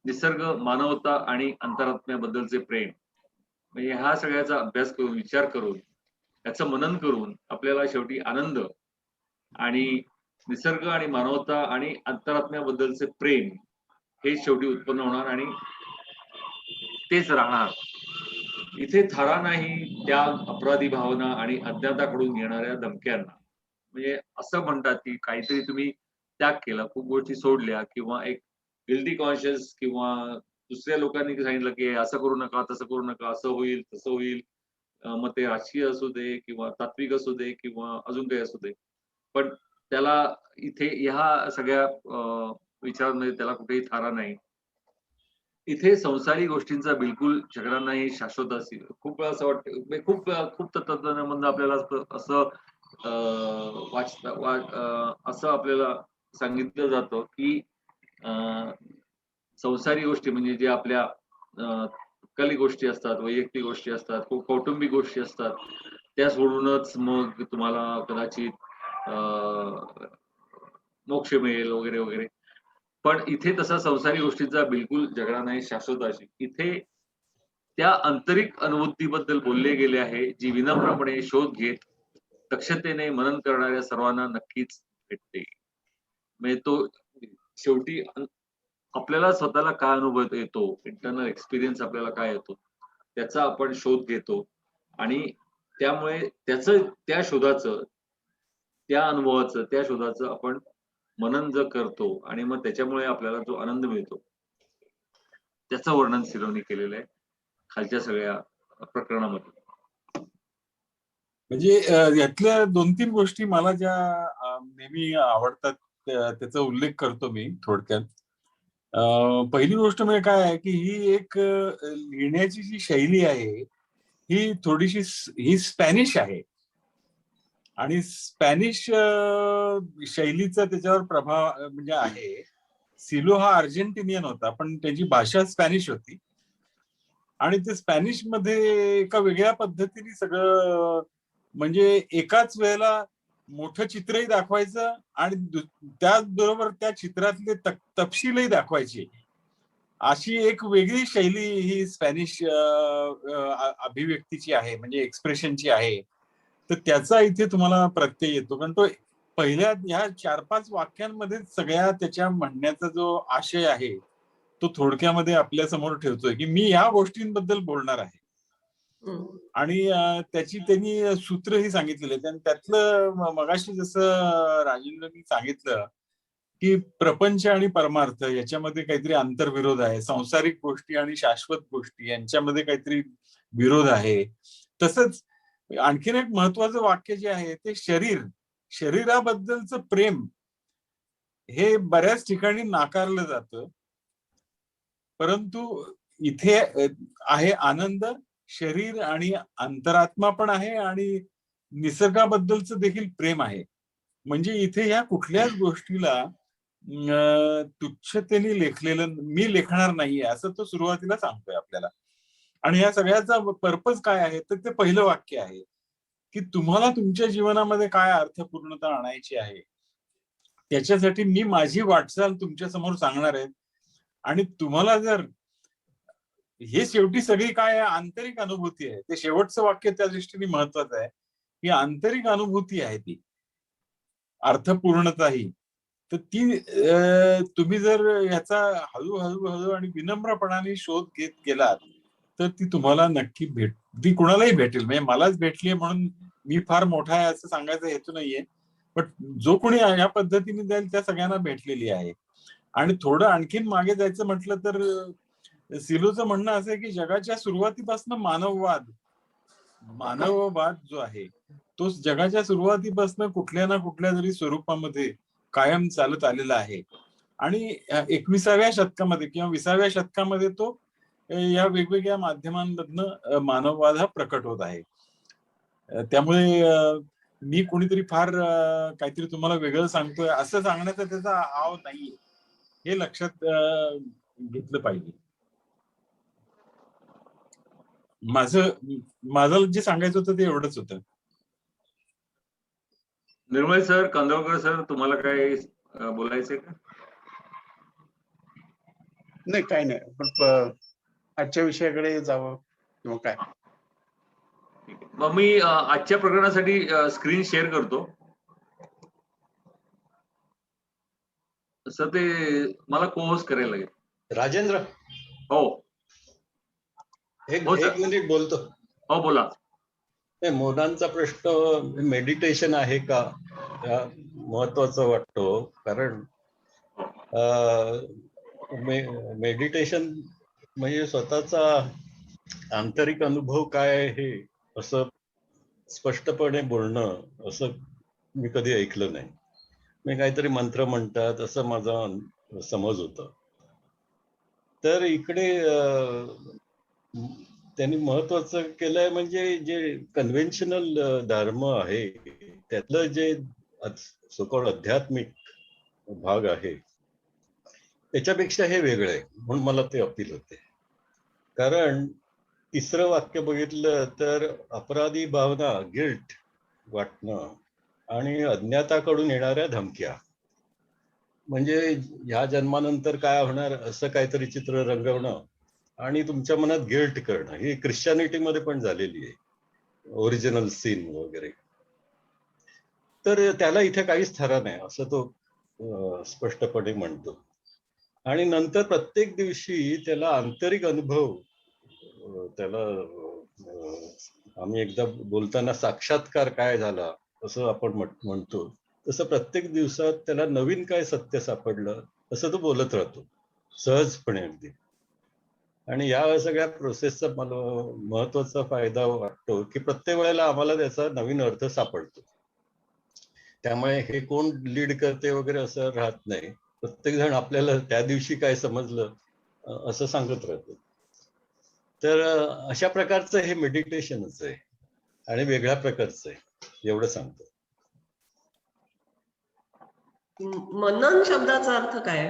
निसर्ग, मानवता आणि अंतरात्म्याबद्दलचे प्रेम. म्हणजे ह्या सगळ्याचा अभ्यास करून, विचार करून, त्याचं मनन करून आपल्याला शेवटी आनंद आणि निसर्ग आणि मानवता आणि अंतरात्म्याबद्दलचे प्रेम हे शेवटी उत्पन्न होणार आणि तेच राहणार. इथे थारा नाही त्या अपराधी भावना आणि अज्ञाताकडून येणाऱ्या धमक्यांना. म्हणजे असं म्हणतात, की काहीतरी तुम्ही त्याग केला, खूप गोष्टी सोडल्या किंवा एक गिल्टी कॉन्शियस किंवा दुसऱ्या लोकांनी सांगितलं, की असं करू नका, तसं करू नका, असं होईल, तसं होईल. मग ते राजकीय असू दे किंवा तात्विक असू दे किंवा अजून काही असू दे. पण त्याला इथे ह्या सगळ्या विचारांमध्ये त्याला कुठेही थारा नाही. इथे संसारी गोष्टींचा बिलकुल सगळ्यांनाही शाश्वत असेल. खूप वेळा असं वाटतं म्हणजे खूप तत्त्वज्ञानामधनं आपल्याला असं असं अ, असं आपल्याला सांगितलं जातं, की अ, संसारी गोष्टी म्हणजे जे आपल्या कली गोष्टी असतात, वैयक्तिक गोष्टी असतात, कौटुंबिक गोष्टी असतात. त्या सोडूनच मग तुम्हाला कदाचित मोक्ष मिळेल वगैरे, वगैरे. पण इथे तसा संसारी गोष्टींचा बिलकुल झगडा नाही, शाश्वत अशी. इथे त्या आंतरिक अनुभूतीबद्दल बोलले गेले आहे, जी विनम्रपणे शोध घेत, दक्षतेने मनन करणाऱ्या सर्वांना नक्कीच भेटते. म्हणजे तो शेवटी आपल्याला स्वतःला काय अनुभव येतो, इंटरनल एक्सपिरियन्स आपल्याला काय येतो, त्याचा आपण शोध घेतो आणि त्यामुळे त्या शोधाचं, त्या अनुभवाचं, त्या शोधाचं आपण मनन जर करतो आणि मग त्याच्यामुळे आपल्याला जो आनंद मिळतो, त्याचं वर्णन सिरोनी केलेलं आहे खालच्या सगळ्या प्रकरणामध्ये. म्हणजे यातल्या 2-3 गोष्टी मला ज्या नेहमी आवडतात त्याचा उल्लेख करतो मी थोडक्यात. पहिली गोष्ट म्हणजे काय आहे, की ही एक लिहिण्याची जी शैली आहे, ही थोडीशी ही स्पॅनिश आहे. आणि स्पॅनिश शैलीचा त्याच्यावर प्रभाव म्हणजे आहे. सिलो हा अर्जेंटिनियन होता, पण त्याची भाषा स्पॅनिश होती. आणि ते स्पॅनिशमध्ये एका वेगळ्या पद्धतीने सगळं म्हणजे एकाच वेळेला मोठं चित्रही दाखवायचं आणि त्याचबरोबर त्या चित्रातले तपशीलही दाखवायचे. अशी एक वेगळी शैली ही स्पॅनिश अभिव्यक्तीची आहे म्हणजे एक्सप्रेशनची आहे. तर त्याचा इथे तुम्हाला प्रत्यय येतो. कारण तो पहिल्या ह्या 4-5 वाक्यांमध्ये सगळ्या त्याच्या म्हणण्याचा जो आशय आहे, तो थोडक्यामध्ये आपल्या समोर ठेवतोय, की मी ह्या गोष्टींबद्दल बोलणार आहे. आणि त्याची त्यांनी सूत्रही सांगितलेले आहेत आणि त्यातलं मगाशी जसं राजेंद्रनी सांगितलं, की प्रपंच आणि परमार्थ याच्यामध्ये काहीतरी आंतरविरोध आहे. सांसारिक गोष्टी आणि शाश्वत गोष्टी यांच्यामध्ये काहीतरी विरोध आहे. तसंच आणखीन एक महत्वाचं वाक्य जे आहे ते शरीराबद्दलचं प्रेम हे बऱ्याच ठिकाणी नाकारलं जातं. परंतु इथे आहे आनंद, शरीर आणि अंतरात्मा पण आहे आणि निसर्गाबद्दलचं देखील प्रेम आहे. म्हणजे इथे या कुठल्याच गोष्टीला तुच्छतेने लेखलेलं मी लेखणार नाहीये असं तो सुरुवातीला सांगतोय आपल्याला. आणि या सगळ्याचा पर्पज काय आहे तर ते पहिलं वाक्य आहे, की तुम्हाला तुमच्या जीवनामध्ये काय अर्थपूर्णता आणायची आहे. त्याच्यासाठी मी माझी वाटचाल तुमच्या समोर सांगणार आहे. आणि तुम्हाला जर हे शेवटी सगळी काय आहे आंतरिक अनुभूती आहे. ते शेवटचं वाक्य त्या दृष्टीने महत्वाचं आहे, की आंतरिक अनुभूती आहे ती. अर्थपूर्णता ही. तर ती तुम्ही जर याचा हळू आणि विनम्रपणाने शोध घेत गेलात, तर ती तुम्हाला नक्की ती कुणालाही भेटेल. म्हणजे मलाच भेटली म्हणून मी फार मोठा आहे असं सांगायचा हेतू नाहीये. पण जो कोणी या पद्धतीने जाईल त्या सगळ्यांना भेटलेली आहे. आणि थोडं आणखीन मागे जायचं म्हटलं तर सिलोचं म्हणणं असं आहे, की जगाच्या सुरुवातीपासून मानववाद जो आहे, तो जगाच्या सुरुवातीपासून कुठल्या ना कुठल्या तरी स्वरूपामध्ये कायम चालत आलेला आहे. आणि 21व्या शतकामध्ये किंवा 20व्या शतकामध्ये तो या वेगवेगळ्या माध्यमांमधनं मानववाद हा प्रकट होत आहे. त्यामुळे मी कोणीतरी फार काहीतरी तुम्हाला वेगळं सांगतोय असं सांगण्याचा त्याचा आव नाहीये. हे लक्षात घेतलं पाहिजे. माझं माझं जे सांगायचं होतं ते एवढंच होतं. निर्मळ सर, कांदळकर सर, तुम्हाला काय बोलायचंय का? नाही काही नाही, पण आजच्या विषयाकडे जावं किंवा काय. ठीक आहे. मग मी आजच्या प्रकरणासाठी स्क्रीन शेअर करतो. तसं ते मला को-होस्ट करायला लागेल. राजेंद्र, हो एक हो सर. एक मिनिट बोलतो. हो बोला. मोनांचा प्रश्न मेडिटेशन आहे का, महत्वाचा वाटतो. कारण मेडिटेशन म्हणजे स्वतःचा आंतरिक अनुभव काय आहे असं स्पष्टपणे बोलणं, असं मी कधी ऐकलं नाही. मी काहीतरी मंत्र म्हणतात असं माझा समज होता. तर इकडे त्यांनी महत्वाचं केलंय म्हणजे जे कन्व्हेन्शनल धर्म आहे त्यातलं जे सो-कॉल्ड आध्यात्मिक भाग आहे त्याच्यापेक्षा हे वेगळं आहे, म्हणून मला ते अपील होते. कारण तिसरं वाक्य बघितलं तर अपराधी भावना, गिल्ट वाटणं आणि अज्ञाताकडून येणाऱ्या धमक्या, म्हणजे ह्या जन्मानंतर काय होणार असं काहीतरी चित्र रंगवणं आणि तुमच्या मनात गिल्ट करणं, ही ख्रिश्चनिटीमध्ये पण झालेली आहे, ओरिजिनल सीन वगैरे. तर त्याला इथे काहीच थरा नाही असं तो स्पष्टपणे म्हणतो. आणि नंतर प्रत्येक दिवशी त्याला आंतरिक अनुभव, त्याला आम्ही एकदा बोलताना साक्षात्कार काय झाला असं आपण म्हणतो, तसं प्रत्येक दिवसात त्याला नवीन काय सत्य सापडलं असं तो बोलत राहतो सहजपणे अगदी. आणि या सगळ्या प्रोसेसचा मला महत्वाचा फायदा वाटतो की प्रत्येक वेळेला आम्हाला त्याचा नवीन अर्थ सापडतो. त्यामुळे हे कोण लीड करते वगैरे असं राहत नाही, प्रत्येक जण आपल्याला त्या दिवशी काय समजलं असं सांगत राहतो. तर अशा प्रकारचं हे मेडिटेशनच आहे आणि वेगळ्या प्रकारचं आहे, एवढं सांगतो. मनन शब्दाचा अर्थ काय?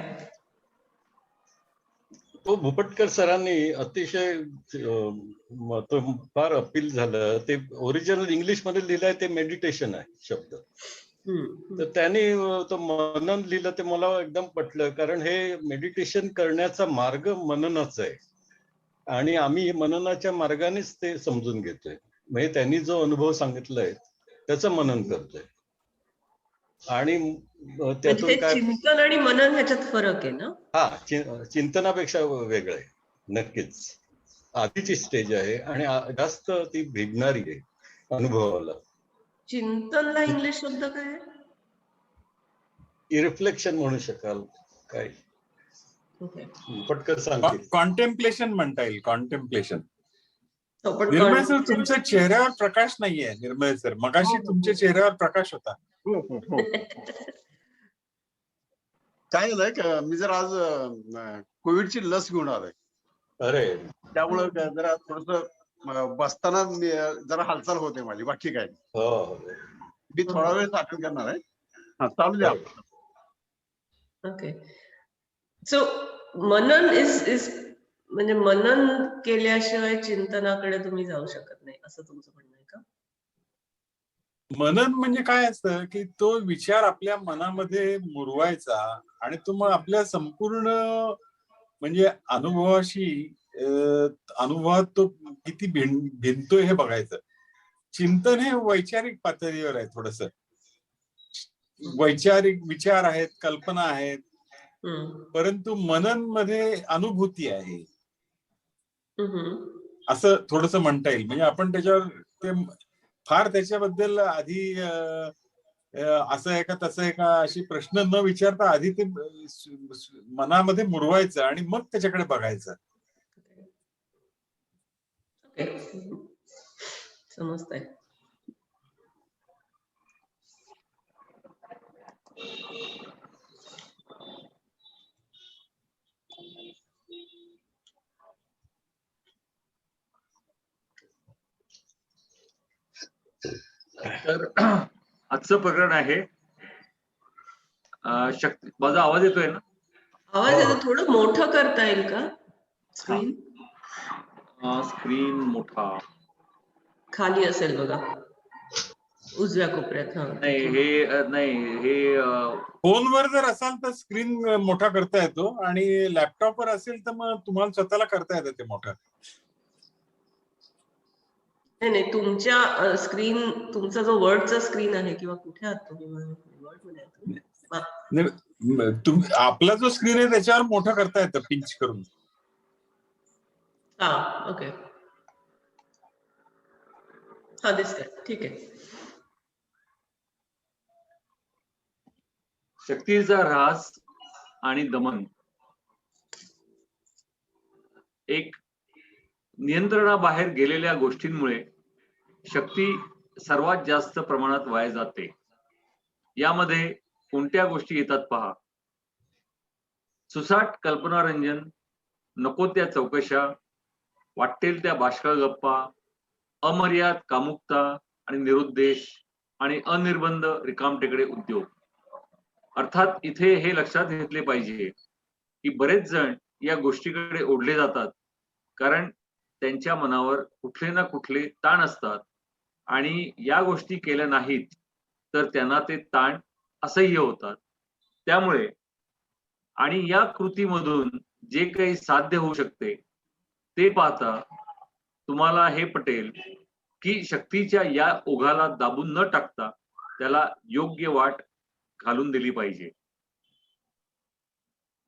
तो भुपटकर सरांनी अतिशय फार अपील झालं. ते ओरिजिनल इंग्लिश मध्ये लिहिलंय ते मेडिटेशन आहे शब्द. तर त्यांनी तो मनन लिहिलं ते मला एकदम पटलं, कारण हे मेडिटेशन करण्याचा मार्ग मननाचा आहे आणि आम्ही मननाच्या मार्गानेच ते समजून घेतोय. म्हणजे त्यांनी जो अनुभव सांगितलाय त्याचं मनन करतोय. आणि त्यातून काय चिंतन आणि मनन ह्याच्यात फरक आहे ना? हा, चिंतनापेक्षा वेगळं आहे नक्कीच. आधीची स्टेज आहे आणि जास्त ती भिडणारी आहे अनुभवाला. चिंतनला इंग्लिश शब्द काय आहे? रिफ्लेक्शन म्हणू शकाल काय, पटकन सांगतील. कॉन्टेम्प्लेशन म्हणता येईल, कॉन्टेम्प्लेशन. निर्मळ सर, तुमच्या चेहऱ्यावर प्रकाश नाहीये. निर्मळ सर, मगाशी तुमच्या चेहऱ्यावर प्रकाश होता. काय झालंय, मी जर आज कोविडची लस घेऊन आलोय. अरे, त्यामुळे जरा थोडस बसताना जरा हालचाल होते माझी, बाकी काय. मी थोडा वेळ अटेंड करणार आहे. चालू द्या. ओके. सो मनन इज म्हणजे मनन केल्याशिवाय चिंतनाकडे तुम्ही जाऊ शकत नाही असं तुमचं म्हणणं आहे का? मनन म्हणजे काय असतं की तो विचार आपल्या मनामध्ये मुरवायचा आणि तो मग आपल्या संपूर्ण म्हणजे अनुभवात तो किती भिनतोय हे बघायचं. चिंतन हे वैचारिक पातळीवर आहे, थोडस वैचारिक विचार आहेत, कल्पना आहेत, परंतु मनन मध्ये अनुभूती आहे असं थोडस म्हणता येईल. म्हणजे आपण त्याच्यावर ते फार त्याच्याबद्दल आधी असं आहे का तसं आहे का अशी प्रश्न न विचारता आधी ते मनामध्ये मुरवायचं आणि मग त्याच्याकडे बघायचं. समजतंय. तर आजचं प्रकरण आहे शक्ती. माझा आवाज येतोय ना? आवाज येतो. थोडं मोठं करता येईल का स्क्रीन? स्क्रीन मोठा खाली असेल बघा. उजव्या कोपऱ्यात. हा नाही हे नाही हे फोनवर जर असाल तर स्क्रीन मोठा करता येतो आणि लॅपटॉपवर असेल तर मग तुम्हाला स्वतःला करता येतं ते मोठं. नाही तुमच्या स्क्रीन, तुमचा जो वर्डचा स्क्रीन आहे किंवा कुठे आहात तुम्ही? वर्ड मध्ये आपला जो स्क्रीन आहे त्याच्यावर मोठं करता येतं पिंच करून. हा ओके, हा दिसतंय, ठीक आहे. शक्तीचा ऱ्हास आणि दमन. एक नियंत्रणाबाहेर गेलेल्या गोष्टींमुळे शक्ती सर्वात जास्त प्रमाणात वाया जाते. यामध्ये कोणत्या गोष्टी येतात पहा. सुसाट कल्पनारंजन, नको त्या चौकशा, वाटेल त्या बाष्कळ गप्पा, अमर्याद कामुकता आणि निरुद्देश आणि अनिर्बंध रिकामटेकडे उद्योग. अर्थात इथे हे लक्षात घेतले पाहिजे की बरेच जण या गोष्टीकडे ओढले जातात कारण त्यांच्या मनावर कुठले ना कुठले ताण असतात आणि या गोष्टी केल्या नाहीत तर त्यांना ते ताण असह्य होतात. त्यामुळे आणि या कृतीमधून जे काही साध्य होऊ शकते ते पाहता तुम्हाला हे पटेल की शक्तीच्या या ओघाला दाबून न टाकता त्याला योग्य वाट घालून दिली पाहिजे.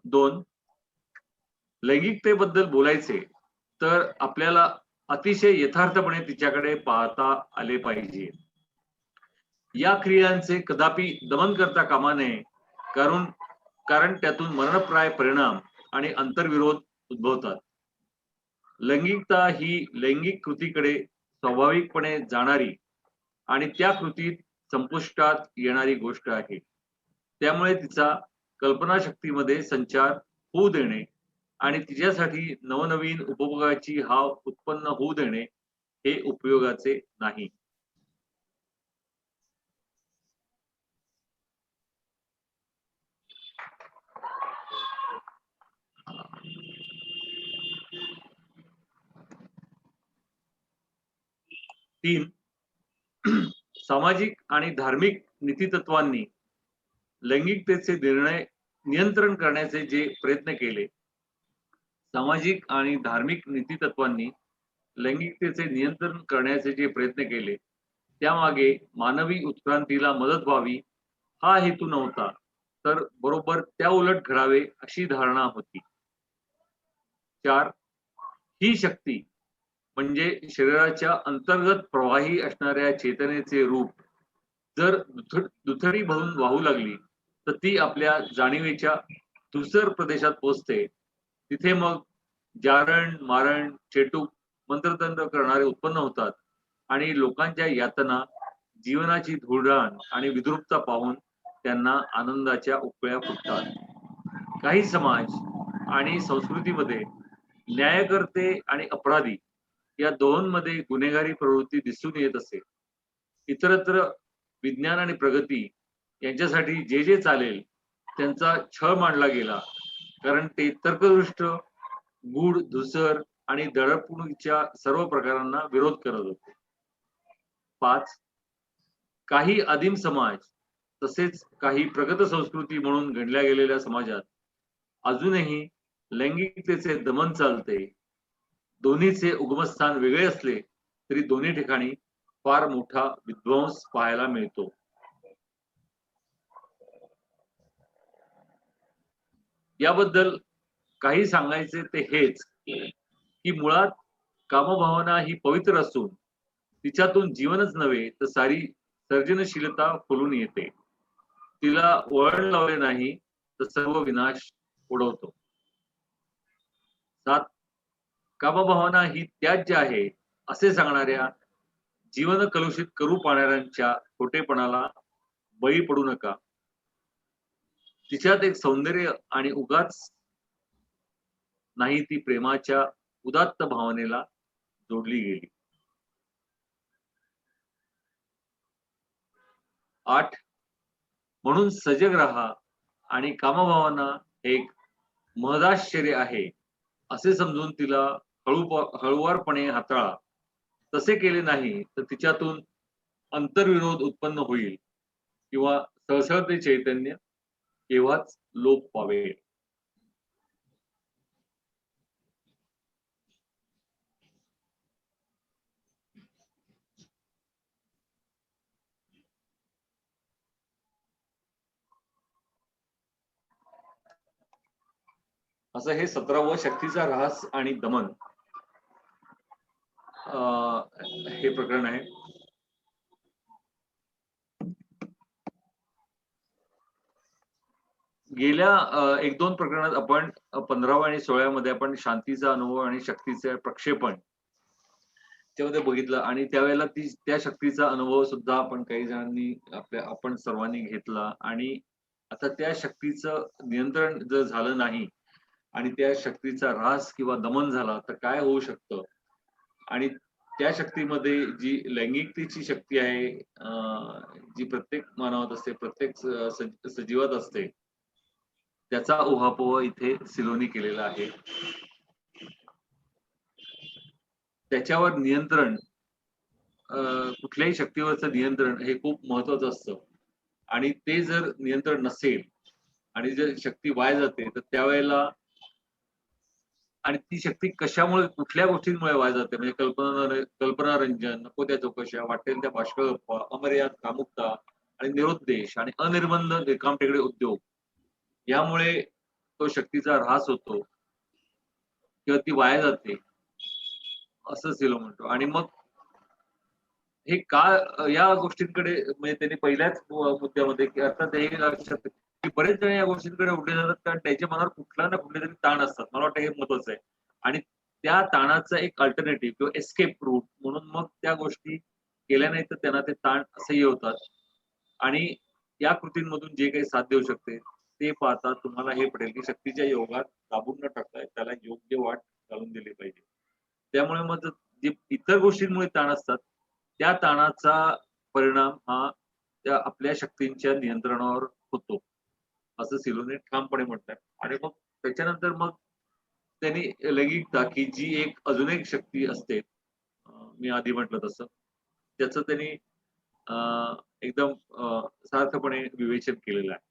2. लैंगिकतेबद्दल बोलायचे तर आपल्याला अतिशय यथार्थपणे तिच्याकडे पाहता आले पाहिजे. या क्रियांचे कदापि दमन करता कामा नये कारण त्यातून मरणप्राय परिणाम आणि अंतर्विरोध उद्भवतात. लैंगिकता ही लैंगिक कृतीकडे स्वाभाविकपणे जाणारी आणि त्या कृतीत संपुष्टात येणारी गोष्ट आहे. त्यामुळे तिचा कल्पनाशक्तीमध्ये संचार होऊ देणे आणि तिच्यासाठी नवनवीन उपभोगाची हाव उत्पन्न होऊ देणे हे उपयोगाचे नाही. तीन, सामाजिक आणि धार्मिक नीतितत्वांनी लैंगिकतेचे निर्णय नियंत्रण करण्याचे जे प्रयत्न केले, सामाजिक आणि धार्मिक नीतितत्वांनी लैंगिकतेचे नियंत्रण करण्याचे जे प्रयत्न केले त्यामागे मानवी उत्क्रांतीला मदत व्हावी हा हेतू नव्हता तर बरोबर त्या उलट घडावे अशी धारणा होती. 4. ही शक्ती म्हणजे शरीराच्या अंतर्गत प्रवाही असणाऱ्या चेतनेचे रूप जर दुथडी भरून वाहू लागली तर ती आपल्या जाणीवेच्या धुसर प्रदेशात पोहोचते. तिथे मग जारण मारण चेटूक मंत्रतंत्र करणारे उत्पन्न होतात आणि लोकांच्या यातना, जीवनाची धुळधाण आणि विद्रुपता पाहून त्यांना आनंदाच्या उकळ्या फुटतात. काही समाज आणि संस्कृतीमध्ये न्यायकर्ते आणि अपराधी या दोहोंमध्ये गुन्हेगारी प्रवृत्ती दिसून येत असे. इतरत्र विज्ञान आणि प्रगती यांच्यासाठी जे जे चालेल त्यांचा छळ मांडला गेला कारण ते तर्कदृष्ट, गूढ, धुसर आणि दडपणुकीच्या सर्व प्रकारांना विरोध करत होते. 5. काही आदिम समाज तसेच काही प्रगत संस्कृती म्हणून गणल्या गेलेल्या समाजात अजूनही लैंगिकतेचे दमन चालते. दोन्हीचे उगमस्थान वेगळे असले तरी दोन्ही ठिकाणी फार मोठा विध्वंस पाहायला मिळतो. याबद्दल काही सांगायचे ते हेच की मुळात कामभावना ही पवित्र असून तिच्यातून जीवनच नव्हे तर सारी सर्जनशीलता फुलून येते. तिला वळण लावले नाही तर सर्व विनाश ओढवतो. 7. कामभावना ही त्याज्य आहे असे सांगणाऱ्या जीवन कलुषित करू पाहणाऱ्यांच्या खोटेपणाला बळी पडू नका. तिच्यात एक सौंदर्य आणि उगाच नाही ती प्रेमाच्या उदात्त भावनेला जोडली गेली. 8. म्हणून सजग राहा आणि कामभावना एक महदाश्चर्य आहे असे समजून तिला हळुवारपणे हाताळा. तसे केले नाही तर तिच्यातून अंतर्विरोध उत्पन्न होईल किंवा सहसळते चैतन्य केव्हाच लोप पावेल. असं हे 17वं शक्तीचा ऱ्हास आणि दमन हे प्रकरण आहे. गेल्या 1-2 प्रकरणात आपण 15व्या आणि 16व्या मध्ये आपण शांतीचा अनुभव आणि शक्तीचे प्रक्षेपण त्यामध्ये बघितलं आणि त्यावेळेला त्या शक्तीचा अनुभव सुद्धा आपण काही जणांनी आपण सर्वांनी घेतला आणि आता त्या शक्तीचं नियंत्रण जर झालं नाही आणि त्या शक्तीचा ऱ्हास किंवा दमन झाला तर काय होऊ शकतं आणि त्या शक्तीमध्ये जी लैंगिकतेची शक्ती आहे जी प्रत्येक मानवात असते, प्रत्येक सजीवात असते, त्याचा उहापोह इथे सिलोनी केलेला आहे. त्याच्यावर नियंत्रण कुठल्याही शक्तीवरचं नियंत्रण हे खूप महत्वाचं असतं आणि ते जर नियंत्रण नसेल आणि जर शक्ती वाया जाते तर त्यावेळेला आणि ती शक्ती कशामुळे कुठल्या गोष्टींमुळे वाया जाते म्हणजे कल्पनारंजन, नको त्या चौकशा, वाटेल त्या बाष्कळ गप्पा, अमर्याद कामुकता आणि निरुद्देश आणि अनिर्बंध रिकामटेकडे उद्योग यामुळे तो शक्तीचा ऱ्हास होतो किंवा ती वाया जाते असं सिलो म्हणतो. आणि मग हे का या गोष्टींकडे म्हणजे त्यांनी पहिल्याच मुद्द्यामध्ये की अर्थात हे लक्षात की बरेच जण या गोष्टींकडे उडले जातात कारण त्याच्या मनावर कुठला ना कुठले तरी ताण असतात. मला वाटतं हे महत्वाचं आहे आणि त्या ताणाचा एक अल्टरनेटिव्ह किंवा एस्केप रूट म्हणून मग त्या गोष्टी केल्या नाही तर त्यांना ते ताण असंही होतात आणि या कृतींमधून जे काही साथ देऊ शकते ते पाहता तुम्हाला हे पडेल की शक्तीच्या योगात दाबून न टाकता त्याला योग्य वाट घालून दिली पाहिजे. त्यामुळे मग जे इतर गोष्टींमुळे ताण असतात त्या ताणाचा परिणाम हा त्या आपल्या शक्तींच्या नियंत्रणावर होतो असं सिलोने ठामपणे म्हणतात. आणि मग त्याच्यानंतर मग त्यांनी लैंगिकता की जी एक अजून एक शक्ती असते मी आधी म्हटलं तसं त्याचं त्यांनी एकदम सार्थपणे विवेचन केलेलं आहे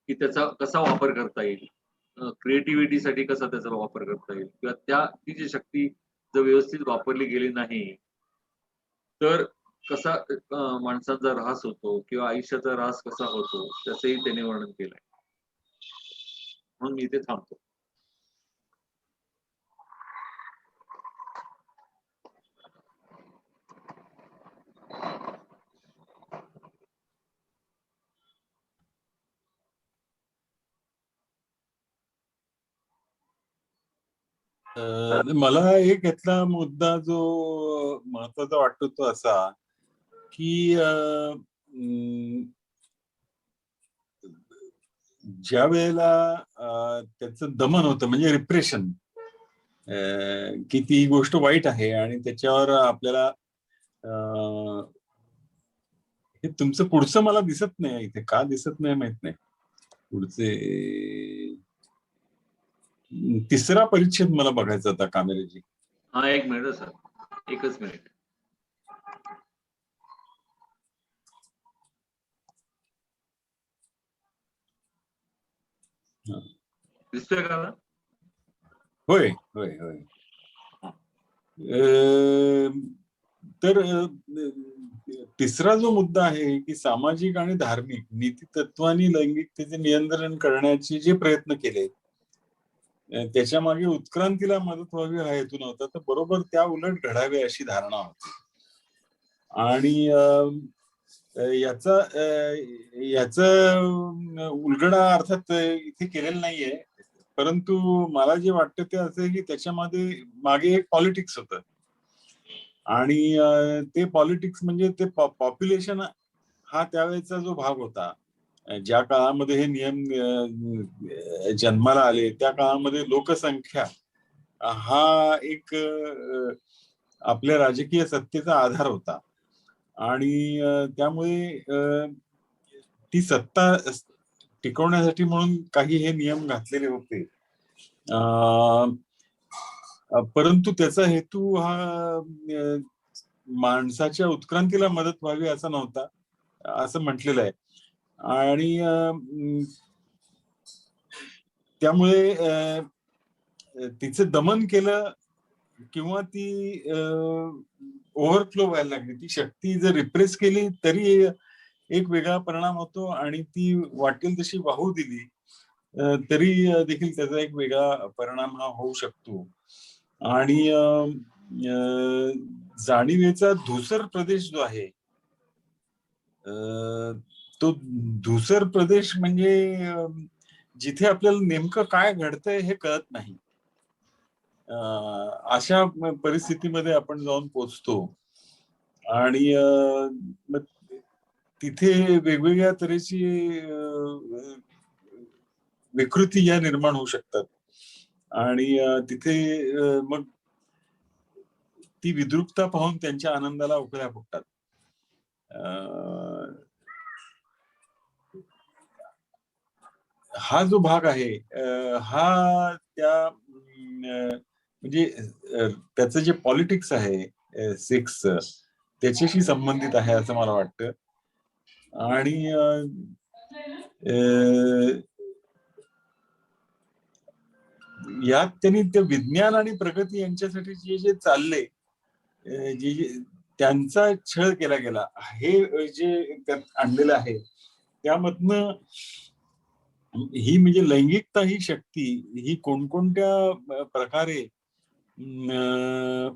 की त्याचा कसा वापर करता येईल, क्रिएटिव्हिटीसाठी कसा त्याचा वापर करता येईल किंवा ती जी शक्ती जर व्यवस्थित वापरली गेली नाही तर कसा माणसाचा ऱ्हास होतो किंवा आयुष्याचा ऱ्हास कसा होतो त्याचंही त्याने वर्णन केलंय. म्हणून मी इथे थांबतो. मला एक यातला मुद्दा जो महत्वाचा वाटतो तो असा की ज्या वेळेला त्याचं दमन होतं म्हणजे रिप्रेशन की ती गोष्ट वाईट आहे आणि त्याच्यावर आपल्याला हे तुमचं पुढचं मला दिसत नाही इथे का दिसत नाही माहित नाही. पुढचे 3रा परिच्छेद मला बघायचा होता कामेरेजी. हा एक मिनिट सर, एकच मिनिट. दिसतोय का? होय होय होय. तर 3रा जो मुद्दा आहे की सामाजिक आणि धार्मिक नीती तत्वानी लैंगिकतेचे नियंत्रण करण्याचे जे प्रयत्न केले त्याच्या मागे उत्क्रांतीला मदत व्हावी हा हेतू नव्हता तर बरोबर त्या उलट घडावे अशी धारणा होती. आणि याचा उलगडा अर्थात इथे केलेला नाहीये परंतु मला जे वाटतं ते असं आहे की त्याच्यामध्ये मागे एक पॉलिटिक्स होतं आणि ते पॉलिटिक्स म्हणजे ते पॉप्युलेशन हा त्यावेळेचा जो भाग होता ज्या काळामध्ये हे नियम जन्माला आले त्या काळामध्ये लोकसंख्या हा एक आपल्या राजकीय सत्तेचा आधार होता आणि त्यामुळे ती सत्ता टिकवण्यासाठी म्हणून काही हे नियम घातलेले होते परंतु त्याचा हेतू हा माणसाच्या उत्क्रांतीला मदत व्हावी असं नव्हता, असं म्हटलेलं आहे. आणि त्यामुळे तिचं दमन केलं किंवा ती ओव्हरफ्लो व्हायला लागली. ती शक्ती जर रिप्रेस केली तरी एक वेगळा परिणाम होतो, आणि ती वाटेल तशी वाहू दिली तरी देखील त्याचा एक वेगळा परिणाम हा होऊ शकतो. आणि जाणीवेचा धूसर प्रदेश जो आहे, तो धूसर प्रदेश म्हणजे जिथे आपल्याला नेमकं काय घडतंय हे कळत नाही, अशा परिस्थितीमध्ये आपण जाऊन पोचतो. आणि मग तिथे वेगवेगळ्या तऱ्हेची विकृती या निर्माण होऊ शकतात. आणि तिथे मग ती विद्रुपता पाहून त्यांच्या आनंदाला उकळ्या फुटतात. हा जो भाग आहे, हा त्या म्हणजे त्याचं जे पॉलिटिक्स आहे सेक्सचं, त्याच्याशी संबंधित आहे असं मला वाटतं. आणि यात त्यांनी ते विज्ञान आणि प्रगती यांच्यासाठी जे चालले, जे त्यांचा छळ केला गेला, हे जे त्यात आणलेलं आहे, त्यामधनं ही म्हणजे लैंगिकता ही शक्ती ही कोणकोणत्या प्रकारे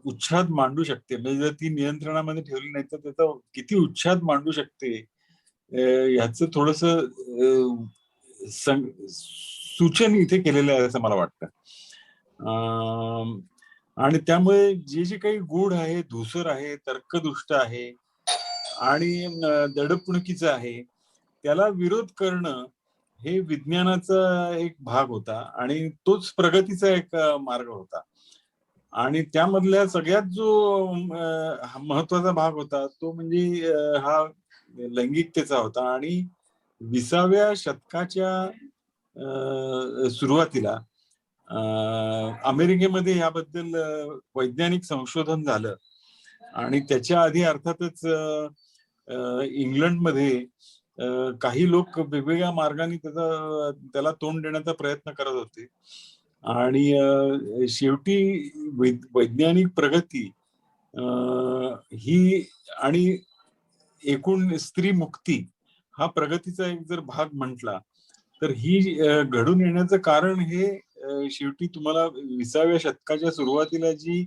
उच्छाद मांडू शकते, म्हणजे जर ती नियंत्रणामध्ये ठेवली नाही तर त्याचा किती उच्छाद मांडू शकते, ह्याचं थोडस सूचन इथे केलेलं आहे असं मला वाटतं. आणि त्यामुळे जे काही गूढ आहे, धूसर आहे, तर्कदुष्ट आहे आणि दडपणुकीचं आहे, त्याला विरोध करणं हे विज्ञानाचा एक भाग होता आणि तोच प्रगतीचा एक मार्ग होता. आणि त्यामधल्या सगळ्यात जो महत्वाचा भाग होता तो म्हणजे हा लैंगिकतेचा होता. आणि 20व्या शतकाच्या सुरुवातीला अमेरिकेमध्ये याबद्दल वैज्ञानिक संशोधन झालं, आणि त्याच्या आधी अर्थातच इंग्लंडमध्ये काही लोक वेगवेगळ्या मार्गाने त्याला तोंड देण्याचा प्रयत्न करत होते. आणि शेवटी वैज्ञानिक प्रगती ही आणि एकूण स्त्री मुक्ती हा प्रगतीचा एक जर भाग म्हटला तर ही घडून येण्याचं कारण हे शेवटी तुम्हाला 20व्या शतकाच्या सुरुवातीला जी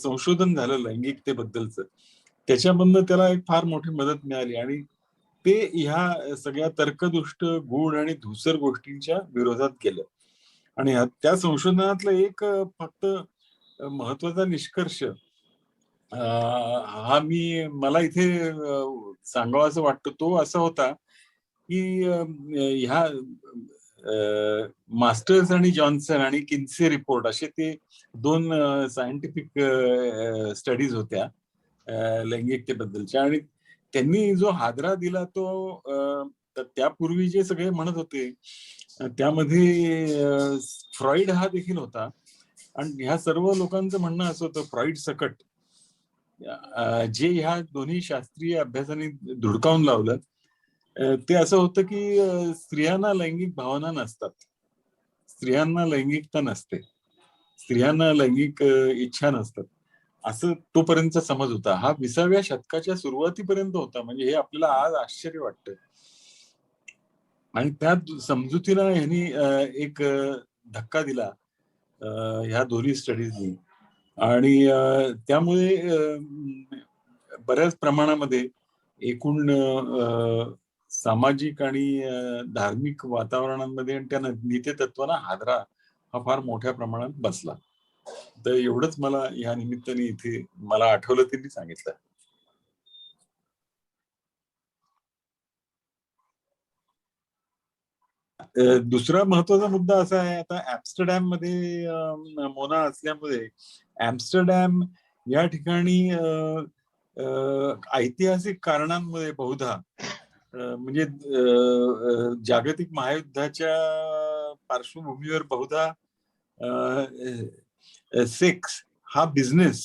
संशोधन झालं लैंगिकतेबद्दलचं, त्याच्यामधनं त्याला एक फार मोठी मदत मिळाली. आणि ते ह्या सगळ्या तर्कदुष्ट, गूढ आणि धूसर गोष्टींच्या विरोधात केलं. आणि त्या संशोधनातला एक फक्त महत्वाचा निष्कर्ष हा मला इथे सांगावा असं वाटतं, तो असा होता की ह्या मास्टर्स आणि जॉन्सन आणि किन्से रिपोर्ट असे ते 2 सायंटिफिक स्टडीज होत्या लैंगिकतेबद्दलच्या. आणि त्यांनी जो हादरा दिला तो त्यापूर्वी जे सगळे म्हणत होते त्यामध्ये फ्रॉइड हा देखील होता. आणि ह्या सर्व लोकांचं म्हणणं असं होतं, फ्रॉइड सकट, जे ह्या दोन्ही शास्त्रीय अभ्यासाने धुडकावून लावलं, ते असं होतं की स्त्रियांना लैंगिक भावना नसतात, स्त्रियांना लैंगिकता नसते, स्त्रियांना लैंगिक इच्छा नसतात, असं तोपर्यंतचा समज होता. हा 20व्या शतकाच्या सुरुवातीपर्यंत होता. म्हणजे हे आपल्याला आज आश्चर्य वाटतं. आणि त्या समजुतीला ह्यांनी एक धक्का दिला ह्या दोन्ही स्टडीजनी. आणि त्यामुळे बऱ्याच प्रमाणामध्ये एकूण सामाजिक आणि धार्मिक वातावरणामध्ये आणि त्या नीतितत्वांना हादरा हा फार मोठ्या प्रमाणात बसला. तर एवढंच मला या निमित्ताने इथे मला आठवलं ते मी सांगितलं. दुसरा महत्वाचा मुद्दा असा आहे, आता ऍम्स्टरडॅम मध्ये मोना असल्यामुळे ऍम्स्टरडॅम या ठिकाणी ऐतिहासिक कारणांमुळे बहुधा म्हणजे जागतिक महायुद्धाच्या पार्श्वभूमीवर बहुधा सेक्स हा बिझनेस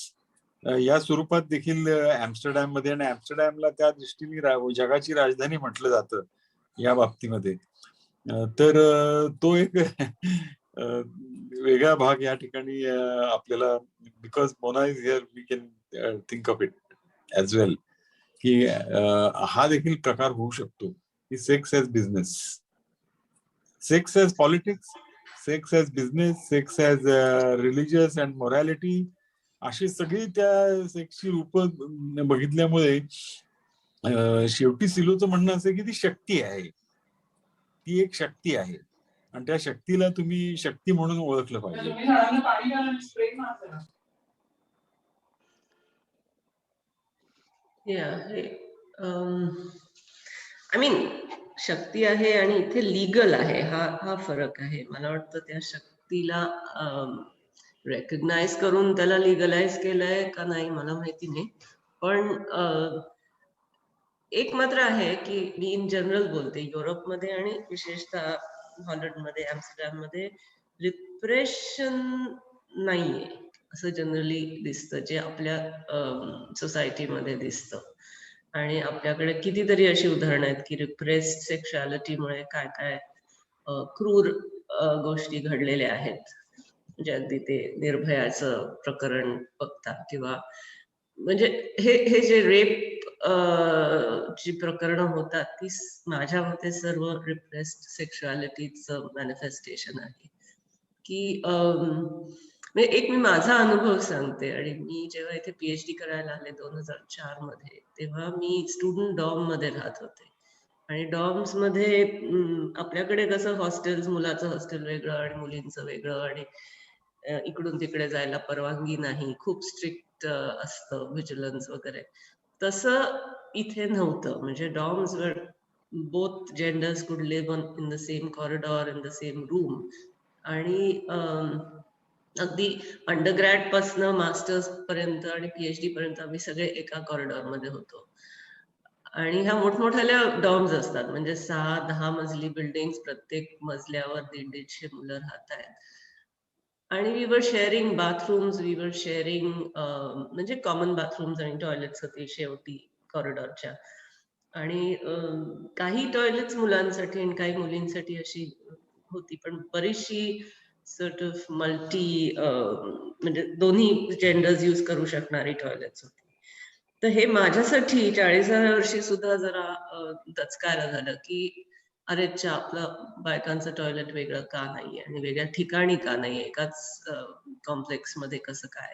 या स्वरूपात देखील ऍम्स्टरडॅम मध्ये, आणि ऍम्स्टरडॅमला त्या दृष्टीने जगाची राजधानी म्हटलं जातं या बाबतीमध्ये. तर तो एक वेगळा भाग या ठिकाणी आपल्याला, because Mona is here we can think of it as well, की हा देखील प्रकार होऊ शकतो की sex as business, sex as politics, sex as business, sex as religious and morality, अशी सगळी त्या सेक्सची रूप बघितल्यामुळे शेवटी सिलोचं म्हणणं असं की ती शक्ती आहे, ती एक शक्ती आहे, आणि त्या शक्तीला तुम्ही शक्ती म्हणून ओळखलं पाहिजे. आय मीन शक्ती आहे आणि इथे लीगल आहे, हा फरक आहे. मला वाटतं त्या शक्तीला रेकग्नाइज करून त्याला लिगलाइज केलंय का नाही मला माहिती नाही, पण एक मात्र आहे की मी इन जनरल बोलते, युरोपमध्ये आणि विशेषतः हॉलंडमध्ये, ॲम्स्टरडॅममध्ये रिप्रेशन नाहीये असं जनरली दिसतं, जे आपल्या सोसायटीमध्ये दिसतं. आणि आपल्याकडे कितीतरी अशी उदाहरणं आहेत की रिप्रेस्ड सेक्शुअलिटीमुळे काय काय क्रूर गोष्टी घडलेल्या आहेत. म्हणजे अगदी ते निर्भयाचं प्रकरण बघता, किंवा म्हणजे हे जे रेप जी प्रकरणं होतात ती माझ्या मते सर्व रिप्रेस्ड सेक्शुअलिटीचं मॅनिफेस्टेशन आहे. की म्हणजे एक मी माझा अनुभव सांगते, आणि मी जेव्हा इथे PhD करायला आले 2004 मध्ये, तेव्हा मी स्टुडंट डॉर्म मध्ये राहत होते. आणि डॉर्म्स मध्ये आपल्याकडे कसं हॉस्टेल्स, मुलाचं हॉस्टेल वेगळं आणि मुलींचं वेगळं, आणि इकडून तिकडे जायला परवानगी नाही, खूप स्ट्रिक्ट असतं व्हिजिलन्स वगैरे. तसं इथे नव्हतं. म्हणजे डॉर्म्स वर बोथ जेंडर्स कुड live in the same corridor, in the same room. आणि अगदी अंडरग्रॅड पासनं मास्टर्स पर्यंत आणि PhD पर्यंत आम्ही सगळे एका कॉरिडॉर मध्ये होतो. आणि ह्या मोठमोठ्या डॉर्म्स असतात, म्हणजे 6-10 मजली बिल्डिंग, प्रत्येक मजल्यावर 150 मुलं राहत आहेत. आणि we were sharing bathrooms, we were sharing म्हणजे कॉमन बाथरूम्स आणि टॉयलेट्स होती शेवटी कॉरिडॉरच्या. आणि काही टॉयलेट्स मुलांसाठी आणि काही मुलींसाठी अशी होती, पण बरीचशी सॉर्ट ऑफ मल्टी म्हणजे दोन्ही जेंडर्स यूज करू शकणारी टॉयलेट्स होती. तर हे माझ्यासाठी 40व्या वर्षी सुद्धा जरा दचकायला झालं की अरे आपलं बायकांचं टॉयलेट वेगळं का नाहीये आणि वेगळ्या ठिकाणी का नाहीये, एकाच कॉम्प्लेक्स मध्ये कसं काय.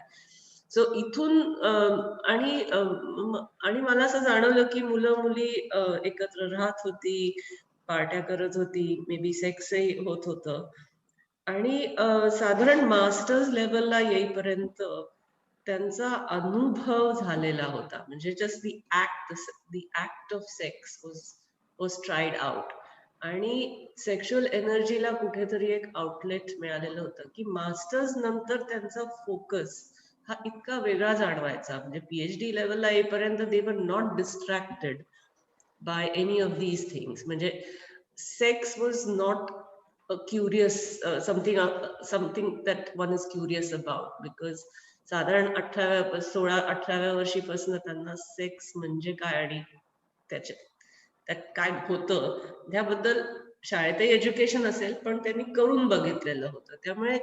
सो इथून आणि मला असं जाणवलं की मुलं मुली एकत्र राहत होती, पार्ट्या करत होती, मे बी सेक्सही होत होतं. आणि साधारण मास्टर्स लेवलला येईपर्यंत त्यांचा अनुभव झालेला होता. म्हणजे just the act of sex was tried out. आणि सेक्शुअल एनर्जीला कुठेतरी एक आउटलेट मिळालेलं होतं, की मास्टर्स नंतर त्यांचा फोकस हा इतका वेगळा जाणवायचा. म्हणजे PhD लेवलला येईपर्यंत they were not distracted by any of these things. म्हणजे sex was not curious, something that one is curious about, because साधारण 16-18व्या वर्षीपासून त्यांना सेक्स म्हणजे काय आणि त्यात काय होतं त्याबद्दल शाळेतही एज्युकेशन असेल, पण त्यांनी करून बघितलेलं होतं. त्यामुळे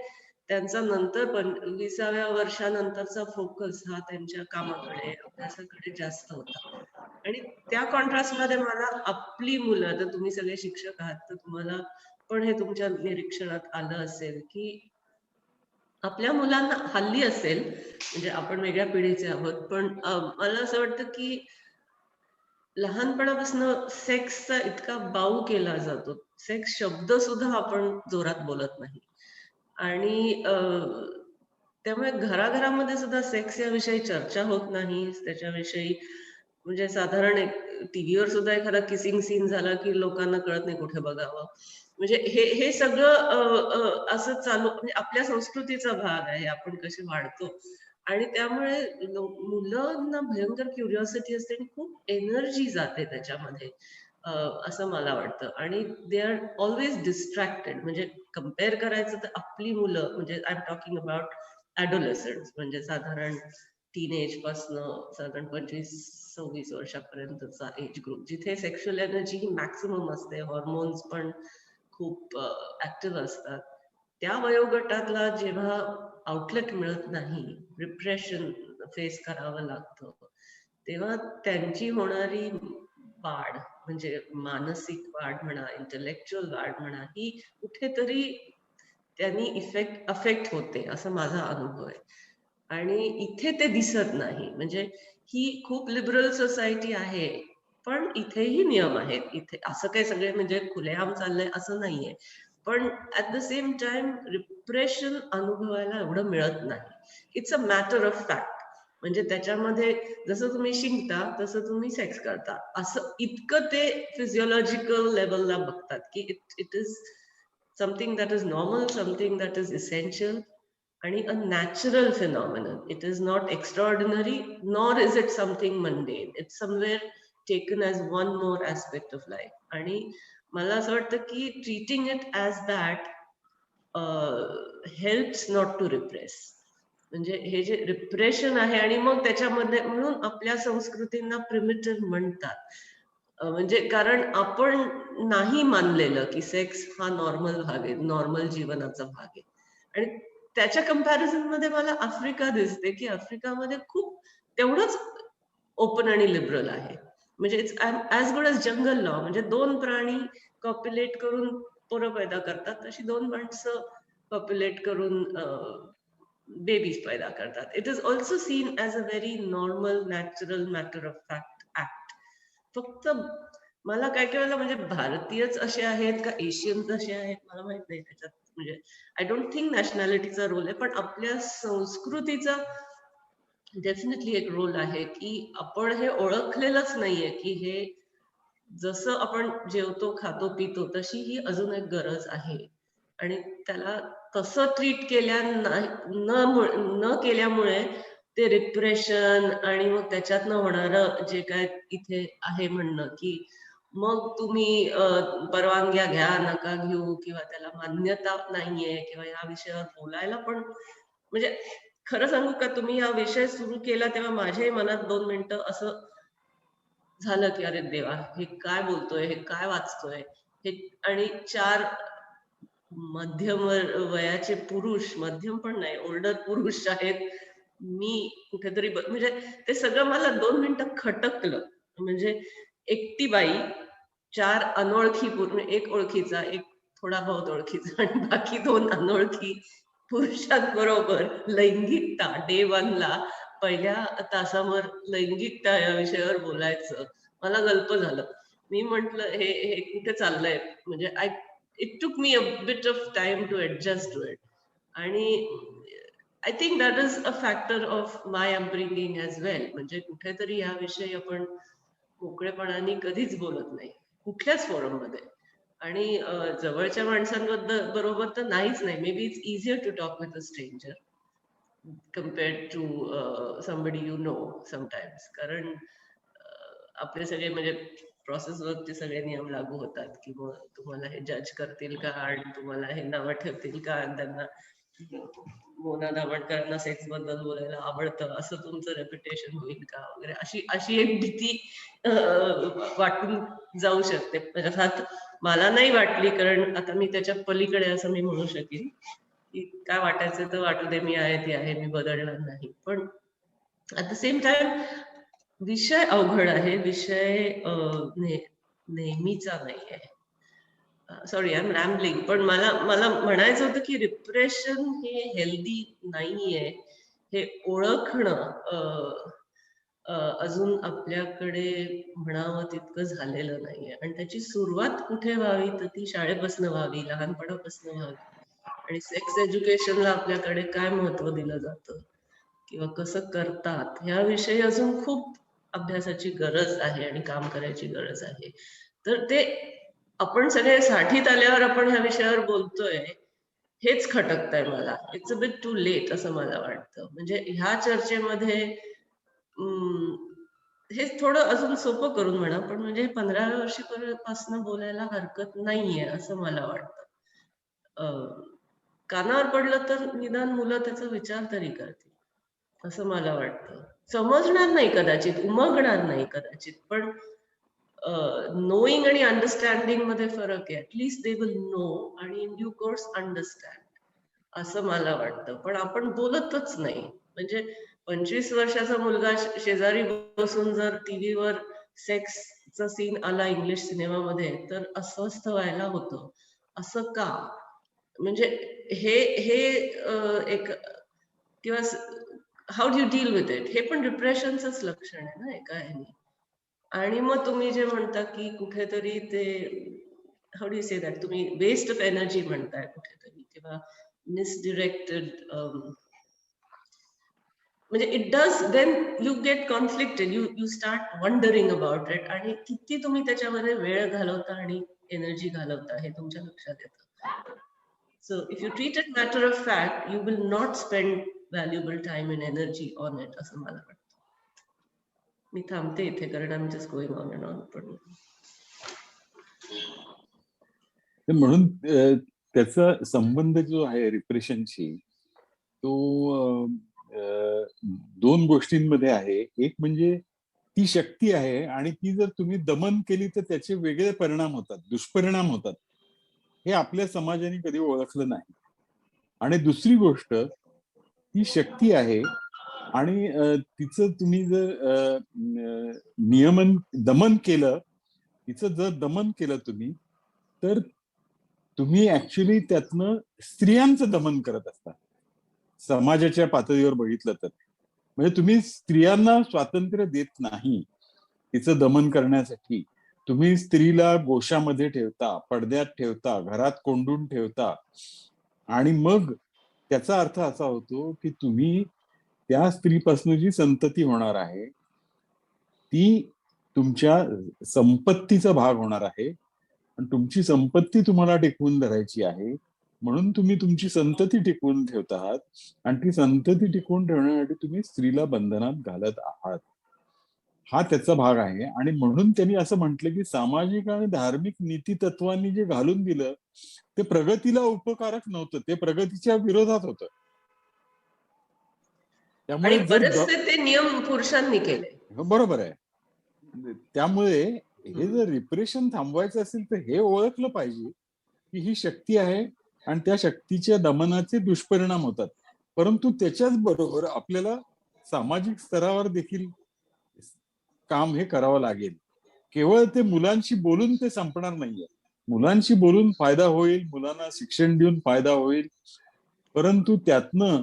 त्यांचा नंतर 20व्या वर्षानंतरचा फोकस हा त्यांच्या कामाकडे, अभ्यासाकडे जास्त होता. आणि त्या कॉन्ट्रास्ट मध्ये मला आपली मुलं, आता तुम्ही सगळे शिक्षक आहात तर तुम्हाला पण हे तुमच्या निरीक्षणात आलं असेल की आपल्या मुलांना हल्ली असेल, म्हणजे आपण वेगळ्या पिढीचे आहोत, पण मला असं वाटतं की लहानपणापासून सेक्सचा इतका बाऊ केला जातो, सेक्स शब्द सुद्धा आपण जोरात बोलत नाही. आणि त्यामुळे घराघरामध्ये सुद्धा सेक्स याविषयी चर्चा होत नाही त्याच्याविषयी. म्हणजे साधारण टीव्हीवर सुद्धा एखादा किसिंग सीन झाला की लोकांना कळत नाही कुठे बघावं. म्हणजे हे सगळं असं चालू, म्हणजे आपल्या संस्कृतीचा भाग आहे, आपण कसे वाढतो. आणि त्यामुळे मुलांना भयंकर क्युरिओसिटी असते आणि खूप एनर्जी जाते त्याच्यामध्ये, असं मला वाटतं. आणि दे आर ऑलवेज डिस्ट्रॅक्टेड. म्हणजे कम्पेअर करायचं तर आपली मुलं, म्हणजे आय एम टॉकिंग अबाउट ऍडोलेसंट्स, म्हणजे साधारण टीनेज पासनं साधारण 25-26 वर्षापर्यंतचा एज ग्रुप, जिथे सेक्शुअल एनर्जी ही मॅक्सिमम असते, हॉर्मोन्स पण खूप ऍक्टिव्ह असतात, त्या वयोगटातला जेव्हा आउटलेट मिळत नाही, रिप्रेशन फेस करावं लागतं, तेव्हा त्यांची होणारी वाढ, म्हणजे मानसिक वाढ म्हणा, इंटेलेक्च्युअल वाढ म्हणा, ही कुठेतरी त्यांनी अफेक्ट होते, असं माझा अनुभव आहे. आणि इथे ते दिसत नाही. म्हणजे ही खूप लिबरल सोसायटी आहे, पण इथेही नियम आहेत. इथे असं काही सगळे म्हणजे खुलेआम चाललंय असं नाहीये, पण at the same time repression अनुभवायला एवढं मिळत नाही. It's a matter of fact. म्हणजे त्याच्यामध्ये जसं तुम्ही शिंकता तसं तुम्ही सेक्स करता, असं इतकं ते फिजिओलॉजिकल लेवलला बघतात की it is something that is normal, something that is essential, आणि a natural phenomenon. It is not extraordinary, nor is it something mundane. It's somewhere taken as one more aspect of life. आणि मला असं वाटतं की treating it as that helps not to repress. म्हणजे हे जे repression आहे, आणि मग त्याच्यामध्ये म्हणून आपल्या संस्कृतींना प्रिमिटिव्ह म्हणतात. म्हणजे कारण आपण नाही मानलेलं की सेक्स हा नॉर्मल भाग आहे, नॉर्मल जीवनाचा भाग आहे. आणि त्याच्या कंपॅरिझन मध्ये मला आफ्रिका दिसते की आफ्रिकामध्ये खूप तेवढंच ओपन आणि लिबरल आहे. म्हणजे it's as good as jungle law. म्हणजे 2 प्राणी कॉप्युलेट करून पोरं पैदा करतात, तशी 2 माणसं कॉप्युलेट करून बेबीज पैदा करतात. It is also seen as a very normal, natural, matter of fact act. फक्त मला काय काय वेळेला म्हणजे भारतीयच असे आहेत का एशियन्स असे आहेत मला माहित नाही त्याच्यात. म्हणजे आय डोंट थिंक नॅशनॅलिटीचा रोल आहे, पण आपल्या संस्कृतीचा डेफिनेटली एक रोल आहे की आपण हे ओळखलेलंच नाहीये की हे जसं आपण जेवतो, खातो, पितो, तशी ही अजून एक गरज आहे. आणि त्याला तसं ट्रीट केल्या न केल्यामुळे ते रिप्रेशन आणि मग त्याच्यातनं होणारं जे काय इथे आहे म्हणणं की मग तुम्ही परवानग्या घ्या, नका घेऊ, किंवा त्याला मान्यता नाहीये, किंवा या विषयावर बोलायला पण, म्हणजे खरं सांगू का, तुम्ही हा विषय सुरू केला तेव्हा माझ्याही मनात 2 मिनिटं असं झालं की अरे देवा, हे काय बोलतोय, हे काय वाचतोय हे. आणि 4 मध्यम वयाचे पुरुष, मध्यम पण नाही, ओल्डर पुरुष आहेत, मी कुठेतरी म्हणजे ते सगळं मला 2 मिनिटं खटकलं. म्हणजे एकटी बाई, 4 अनोळखी पूर्ण, एक ओळखीचा, एक थोडा बहुत ओळखीचा, आणि बाकी 2 अनोळखी पुरुषांबरोबर लैंगिकता डे 1 ला पहिल्या तासावर लैंगिकता या विषयावर बोलायचं मला गल्प झालं. मी म्हंटल हे कुठे चाललंय. म्हणजे it took me a bit of time to adjust to it. आणि I think that is a factor of my upbringing as well. म्हणजे कुठेतरी याविषयी आपण मोकळेपणाने कधीच बोलत नाही कुठल्याच फोरम मध्ये. आणि जवळच्या माणसांबद्दल बरोबर तर नाहीच नाही. Maybe it's easier to talk with a stranger compared to somebody you know sometimes. कारण आपले सगळे म्हणजे प्रोसेस वरती सगळे नियम लागू होतात की तुम्हाला हे जज करतील का, आणि तुम्हाला हे नावं ठेवतील का, आणि त्यांना मोना दाभोळकरांना सेक्स बद्दल बोलायला आवडतं असं तुमचं रेप्युटेशन होईल का वगैरे, अशी एक भीती वाटून जाऊ शकते. अर्थात मला नाही वाटली, कारण आता मी त्याच्या पलीकडे असं मी म्हणू शकेन की काय वाटायचं तर वाटू दे, मी आहे ती आहे, मी बदलणार नाही. पण ऍट द सेम टाइम विषय अवघड आहे, विषय नेहमीचा नाही आहे. Sorry I am rambling. पण मला म्हणायचं होतं की रिप्रेशन हे हेल्दी नाहीये, हे ओळखणं अजून आपल्याकडे म्हणावं तितकं झालेलं नाहीये. आणि त्याची सुरुवात कुठे व्हावी, तर ती शाळेपासून व्हावी, लहानपणापासून व्हावी. आणि सेक्स एज्युकेशनला आपल्याकडे काय महत्व दिलं जातं किंवा कसं करतात ह्याविषयी अजून खूप अभ्यासाची गरज आहे आणि काम करायची गरज आहे. तर ते आपण सगळे 60त आल्यावर आपण ह्या विषयावर बोलतोय हेच खटकतंय मला. It's a bit too late असं मला वाटतं. म्हणजे ह्या चर्चेमध्ये हे थोडं अजून सोपं करून म्हणा, पण म्हणजे 15व्या वर्षीपासून बोलायला हरकत नाहीये असं मला वाटतं. कानावर पडलं तर निदान मुलं त्याचा विचार तरी करतील असं मला वाटतं. समजणार नाही कदाचित, उमगणार नाही कदाचित, पण नोईंग आणि अंडरस्टँडिंग मध्ये फरक आहे. ऍटलीस्ट दे विल नो आणि इन ड्यू कोर्स अंडरस्टँड, असं मला वाटतं. पण आपण बोलतच नाही. म्हणजे 25 वर्षाचा मुलगा शेजारी बसून जर टीव्हीवर सेक्सचा सीन आला इंग्लिश सिनेमामध्ये तर अस्वस्थ व्हायला होतं. असं का? म्हणजे हे हे एक किंवा how do you deal with it, हे पण डिप्रेशनचंच लक्षण आहे ना एका ह्याने. आणि मग तुम्ही जे म्हणता की कुठेतरी ते how do you say that, तुम्ही वेस्ट ऑफ एनर्जी म्हणताय कुठेतरी, किंवा मिसडिरेक्टेड, म्हणजे it does, then you get conflicted, you start wondering about it, आणि किती तुम्ही त्याच्यामध्ये वेळ घालवता आणि एनर्जी घालवता हे तुमच्या लक्षात येतं. So if you treat it matter of fact, you will not spend valuable time and energy on it, असं मला वाटतं. मी थांबते इथे कारण I am just going on and on. पण म्हणून त्याचा संबंध जो आहे रिप्रेशनशी, तो दोन गोष्टींमध्ये आहे. एक म्हणजे ती शक्ती आहे आणि ती जर तुम्ही दमन केली तर त्याचे वेगळे परिणाम होतात, दुष्परिणाम होतात. हे आपल्या समाजाने कधी ओळखलं नाही. आणि दुसरी गोष्ट, ती शक्ती आहे आणि तिचं तुम्ही जर दमन केलं, तिचं जर दमन केलं तुम्ही, तर तुम्ही ऍक्च्युली त्यातनं स्त्रियांचं दमन करत असता समाजाच्या पातळीवर बघितलं तर. म्हणजे तुम्ही स्त्रियांना स्वातंत्र्य देत नाही तिचं दमन करण्यासाठी. तुम्ही स्त्रीला गोशामध्ये ठेवता, पडद्यात ठेवता, घरात कोंडून ठेवता, आणि मग त्याचा अर्थ असा होतो की तुम्ही त्या स्त्रीपासून जी संतती होणार आहे ती तुमच्या संपत्तीचा भाग होणार आहे, आणि तुमची संपत्ती तुम्हाला टिकवून धरायची आहे, म्हणून तुम्ही तुमची संतती टिकवून ठेवत आहात, आणि ती संतती टिकवून ठेवण्यासाठी तुम्ही स्त्रीला बंधनात घालत आहात. हा त्याचा भाग आहे. आणि म्हणून त्यांनी असं म्हटलं की सामाजिक आणि धार्मिक नीती तत्वांनी जे घालून दिलं ते प्रगतीला उपकारक नव्हतं, ते प्रगतीच्या विरोधात होतं. त्यामुळे बरेचसे ते नियम पुरुषांनी केले. बरोबर आहे. त्यामुळे हे जर रिप्रेशन थांबवायचं असेल तर हे ओळखलं पाहिजे की ही शक्ती आहे आणि त्या शक्तीच्या दमनाचे दुष्परिणाम होतात. परंतु त्याच्याच बरोबर आपल्याला सामाजिक स्तरावर देखील काम हे करावं लागेल. केवळ ते मुलांशी बोलून ते संपणार नाहीये. मुलांशी बोलून फायदा होईल, मुलांना शिक्षण देऊन फायदा होईल, परंतु त्यातनं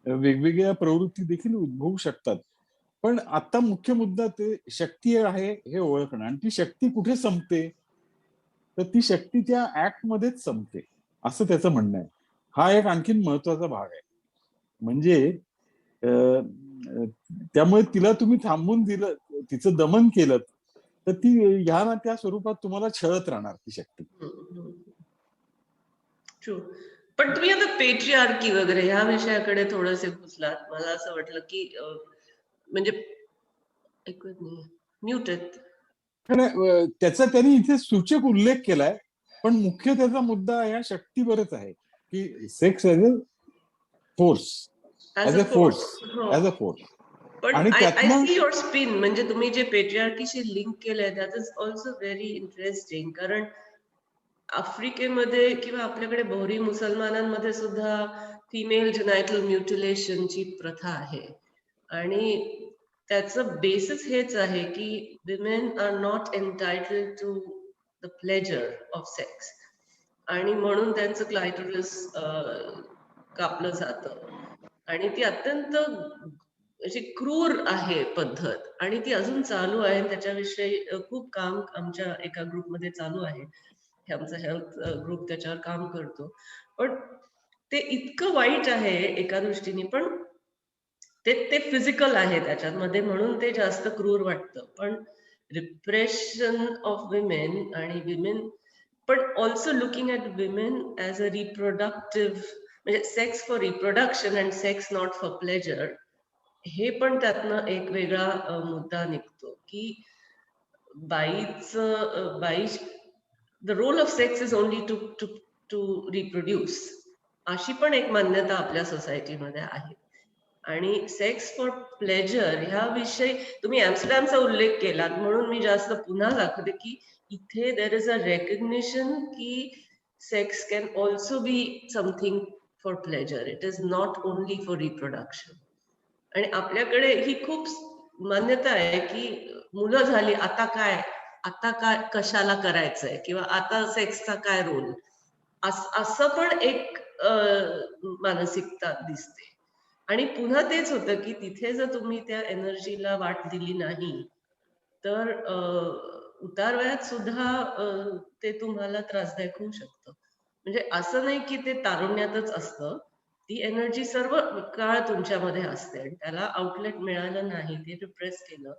वेगवेगळ्या प्रवृत्ती देखील उद्भवू शकतात. पण आता मुख्य मुद्दा ते शक्ती आहे हे ओळखणं, आणि ती शक्ती कुठे संपते, तर ती शक्ती त्या ऍक्ट मध्येच संपते, असं त्याचं म्हणणं आहे. हा एक आणखीन महत्वाचा भाग आहे. म्हणजे त्यामुळे तिला तुम्ही थांबून दिलं, तिचं दमन केलं, तर ती ह्या ना त्या स्वरूपात तुम्हाला छळत राहणार ती शक्ती. ट्रू. पण तुम्ही आता पेट्रिआर्की वगैरे ह्या विषयाकडे थोडेसे घुसलात. मला असं वाटलं की म्हणजे म्युटेड, त्याचा त्यांनी इथे सूचक उल्लेख केलाय, पण मुख्य त्याचा मुद्दा या शक्तीवरच आहे की sex as a force, as a force, as a force. पण आणि आय सी युअर स्पिन, म्हणजे तुम्ही जे पेट्रिआर्कीशी लिंक केलंय that is also very interesting. कारण आफ्रिकेमध्ये किंवा आपल्याकडे बहुरी मुसलमानांमध्ये सुद्धा फिमेल जेनायटल म्युटिलेशनची प्रथा आहे, आणि त्याचं बेसिस हेच आहे की women are not entitled to the pleasure of sex, आणि म्हणून त्यांचं क्लायटोरिस कापलं जातं. आणि ती अत्यंत अशी क्रूर आहे पद्धत, आणि ती अजून चालू आहे. त्याच्याविषयी खूप काम आमच्या एका ग्रुपमध्ये चालू आहे. आमचा हेल्थ ग्रुप त्याच्यावर काम करतो. पण ते इतकं वाईट आहे एका दृष्टीने, पण ते फिजिकल आहे त्याच्यामध्ये, म्हणून ते जास्त क्रूर वाटतं. पण रिप्रेशन ऑफ विमेन आणि विमेन, पण also looking at women as a reproductive, म्हणजे sex for reproduction and sex not for pleasure, हे पण त्यातनं एक वेगळा मुद्दा निघतो की बाई the role of sex is only to reproduce, अशी पण एक मान्यता आपल्या सोसायटीमध्ये आहे. आणि सेक्स फॉर प्लेजर ह्याविषयी तुम्ही ॲम्स्टरडॅमचा उल्लेख केलात म्हणून मी जास्त पुन्हा दाखवते की इथे देर इज अ रेकग्निशन की sex can also be something for pleasure. It is not only for reproduction. आणि आपल्याकडे ही खूप मान्यता आहे की मुलं झाली आता काय कशाला करायचंय किंवा आता सेक्सचा काय रोल, असं पण एक मानसिकता दिसते. आणि पुन्हा तेच होतं की तिथे जर तुम्ही त्या एनर्जीला वाट दिली नाही तर उतार वयात सुद्धा ते तुम्हाला त्रासदायक होऊ शकतं. म्हणजे असं नाही की ते तारुण्यातच असतं, ती एनर्जी सर्व काळ तुमच्यामध्ये असते आणि त्याला आउटलेट मिळालं नाही, ते रिप्रेस केलं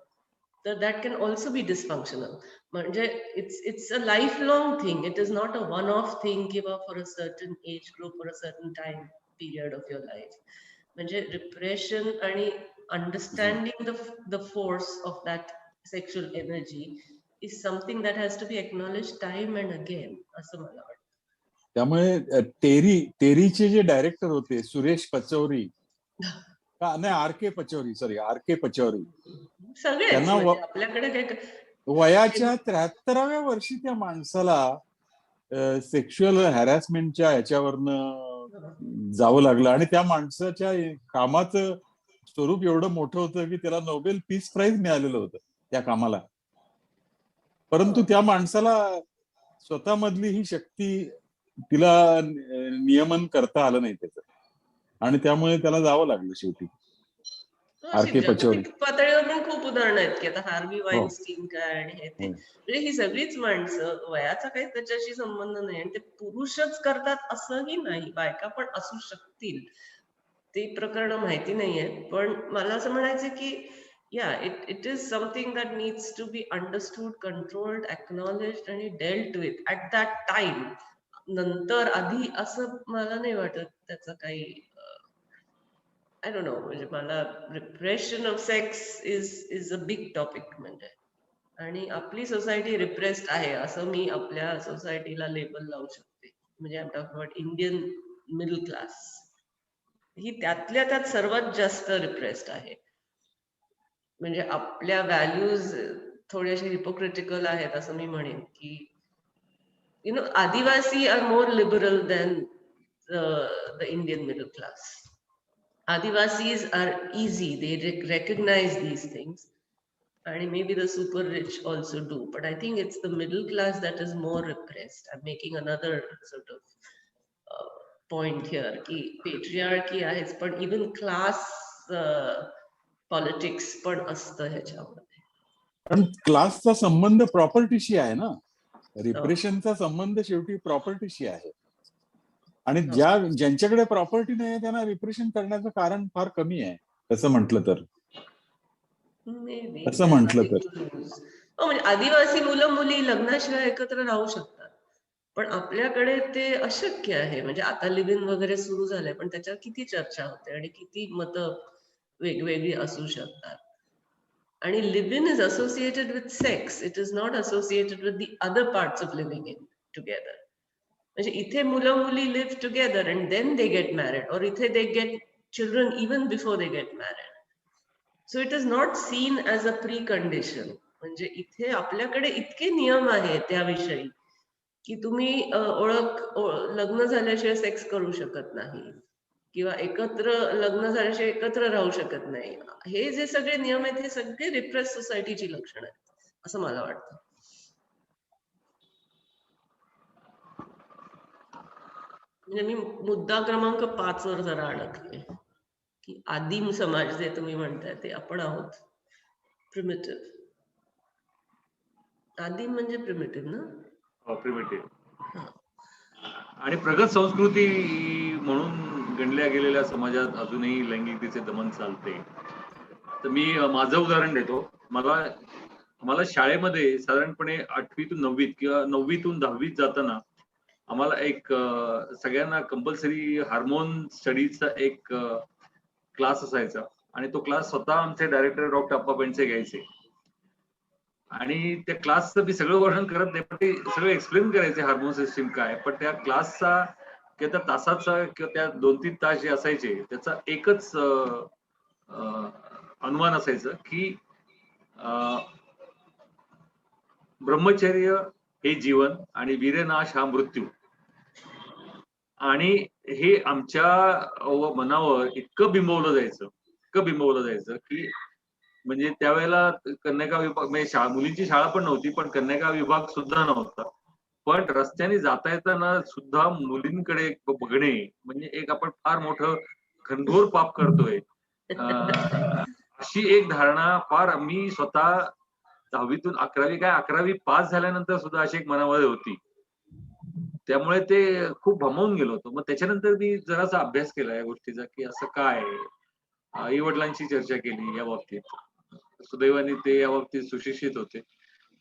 तर that can also be dysfunctional. म्हणजे it's a lifelong thing. It is not a one off thing किंवा for a certain age group for a certain time period of your life. म्हणजे repression आणि understanding the force of that sexual energy is something that has to be acknowledge time and again, असं मला वाटतं. त्यामुळे तेरीचे जे director होते सुरेश पचौरी, नाही R के पचौरी, सगळेच त्यांना म्हणजे आपल्याकडे काय वयाच्या 73व्या वर्षी त्या माणसाला सेक्शुअल हॅरॅसमेंटच्या ह्याच्यावरनं जावं लागलं आणि त्या माणसाच्या कामाचं स्वरूप एवढं मोठं होतं की त्याला नोबेल पीस प्राइज मिळालेलं होतं त्या कामाला. परंतु त्या माणसाला स्वतःमधली ही शक्ती तिला नियमन करता आलं नाही त्याचं आणि त्यामुळे त्याला जावं लागलं शेवटी. आर के पचौरी जागतिक पातळीवर पण खूप उदाहरणं आहेत की आता हार्वी वाईनस्टीन काय आणि हे ते, म्हणजे ही सगळीच माणसं, वयाचा काही त्याच्याशी संबंध नाही आणि ते पुरुषच करतात असंही नाही, बायका पण असू शकतील, ते प्रकरण माहिती नाहीये. पण मला असं म्हणायचं की या it is something that needs to be understood, controlled, acknowledged आणि dealt with at that time. नंतर आधी असं मला नाही वाटत त्याचं काही. आय डोंट नो, म्हणजे मला repression of sex is a big topic. म्हणजे आणि आपली सोसायटी रिप्रेस्ड आहे असं मी आपल्या सोसायटीला लेबल लावू शकते. म्हणजे I am talking about Indian middle class, ही त्यातल्या त्यात सर्वात जास्त रिप्रेस्ड आहे. म्हणजे आपल्या व्हॅल्यूज थोडेसे हिपोक्रिटिकल आहेत असं मी म्हणेन की आदिवासी are more liberal than the Indian middle class. Adivasis are easy, they recognize these things, and maybe the super rich also do, but I think it's the middle class that is more repressed. I'm making another sort of point here ki patriarchy is, but even class politics पण असतं ह्याच्यामध्ये. पण क्लासचा संबंध प्रॉपर्टीशी आहे ना, रिप्रेशनचा संबंध शेवटी प्रॉपर्टीशी आहे आणि ज्यांच्याकडे प्रॉपर्टी नाही त्यांना रिप्रेशन करण्याचं कारण फार कमी आहे तसं म्हटलं तर. म्हणजे आदिवासी मुलं मुली लग्नाशिवाय एकत्र राहू शकतात, पण आपल्याकडे ते अशक्य आहे. म्हणजे आता लिव्ह इन वगैरे सुरू झालंय पण त्याच्यावर किती चर्चा होते आणि किती मतं वेगवेगळी असू शकतात. आणि live in is associated with sex, it is not associated with the other parts of living in together. म्हणजे इथे मुलं मुली live together and then they get married, और इथे they get children even before they get married. So it is not seen as a precondition. म्हणजे इथे आपल्याकडे इतके नियम आहेत त्याविषयी की तुम्ही लग्न झाल्याशिवाय सेक्स करू शकत नाही किंवा लग्न झाल्याशिवाय एकत्र राहू शकत नाही. हे जे सगळे नियम आहेत हे सगळे रिप्रेस सोसायटीची लक्षणं आहेत असं मला वाटतं. म्हणजे मी मुद्दा क्रमांक 5 वर जरा अडकले की आदिम समाज जे तुम्ही म्हणताय ते आपण आहोत. प्रिमिटिव्ह, आदिम म्हणजे प्रिमिटिव्ह ना. प्रिमिटिव्ह आणि प्रगत संस्कृती म्हणून गणल्या गेलेल्या समाजात अजूनही लैंगिकतेचे दमन चालते. तर मी माझं उदाहरण देतो. मला शाळेमध्ये साधारणपणे 8वीतून 9वीत किंवा 9वीतून 10वीत जाताना आम्हाला एक सगळ्यांना कंपल्सरी हार्मोन स्टडीजचा एक क्लास असायचा आणि तो क्लास स्वतः आमचे डायरेक्टर डॉक्टर अप्पा पेंडसे घ्यायचे आणि त्या क्लासचं मी सगळं वर्णन करत नाही पण ते सगळं एक्सप्लेन करायचे हार्मोन सिस्टीम काय. पण त्या क्लासचा किंवा त्या तासाचा किंवा त्या 2-3 तास जे असायचे त्याचा एकच अनुमान असायचं की ब्रह्मचर्य हे जीवन आणि वीरनाश हा मृत्यू. आणि हे आमच्या मनावर इतकं बिंबवलं जायचं की म्हणजे त्यावेळेला कन्यका विभाग म्हणजे मुलींची शाळा पण नव्हती, पण कन्यका विभाग सुद्धा नव्हता. पण रस्त्याने जाता येताना सुद्धा मुलींकडे बघणे म्हणजे एक आपण फार मोठं घनघोर पाप करतोय अशी एक धारणा फार मी स्वतः 10वीतून 11वी पास झाल्यानंतर सुद्धा अशी एक मनामध्ये होती. त्यामुळे ते खूप भमावून गेलो होतो. मग त्याच्यानंतर मी जरासा अभ्यास केला या गोष्टीचा की असं काय आई वडिलांशी चर्चा केली या बाबतीत. सुदैवाने ते या बाबतीत सुशिक्षित होते.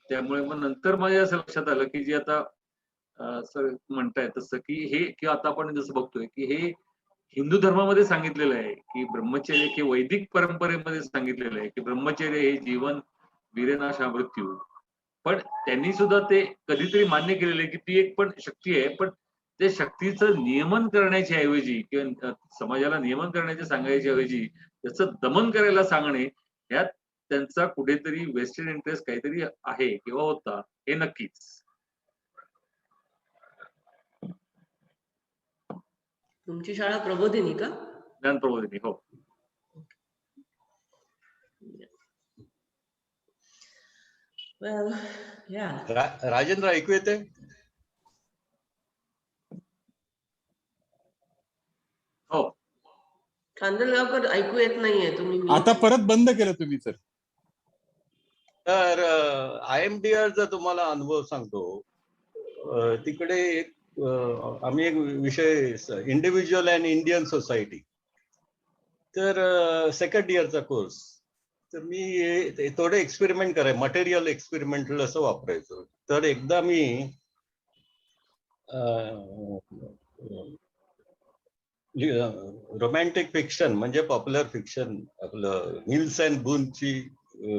त्यामुळे मग नंतर माझ्या असं लक्षात आलं की जे आता सर म्हणताय तसं की हे किंवा आता आपण जसं बघतोय की हे हिंदू धर्मामध्ये सांगितलेलं आहे की ब्रह्मचर्य हे वैदिक परंपरेमध्ये सांगितलेलं आहे की ब्रह्मचर्य हे जीवन, वीरनाश हा मृत्यू. पण त्यांनी सुद्धा ते कधीतरी मान्य केलेलं आहे की ती एक पण शक्ती आहे, पण त्या शक्तीचं नियमन करण्याच्या ऐवजी किंवा समाजाला नियमन करण्याचे सांगायच्या ऐवजी त्याचं दमन करायला सांगणे ह्यात त्यांचा कुठेतरी वेस्टेड इंटरेस्ट काहीतरी आहे किंवा होता हे नक्कीच. तुमची शाळा प्रबोधिनी का? ज्ञान प्रबोधिनी, हो. Well, yeah. राजेंद्र ऐकू येते? हो. खांदलगावकर ऐकू येत नाहीये तुम्ही. आता परत बंद केलं तुम्ही सर. तर IMDR चा तुम्हाला अनुभव सांगतो. तिकडे एक आम्ही एक विषय इंडिव्हिज्युअल अँड इंडियन सोसायटी, तर सेकंड इयरचा कोर्स. तर मी थोडे एक्सपेरिमेंट करायचं, मटेरियल एक्सपेरिमेंटल असं वापरायचं. तर एकदा मी रोमॅन्टिक फिक्शन म्हणजे पॉप्युलर फिक्शन आपलं निल्स अँड बूनची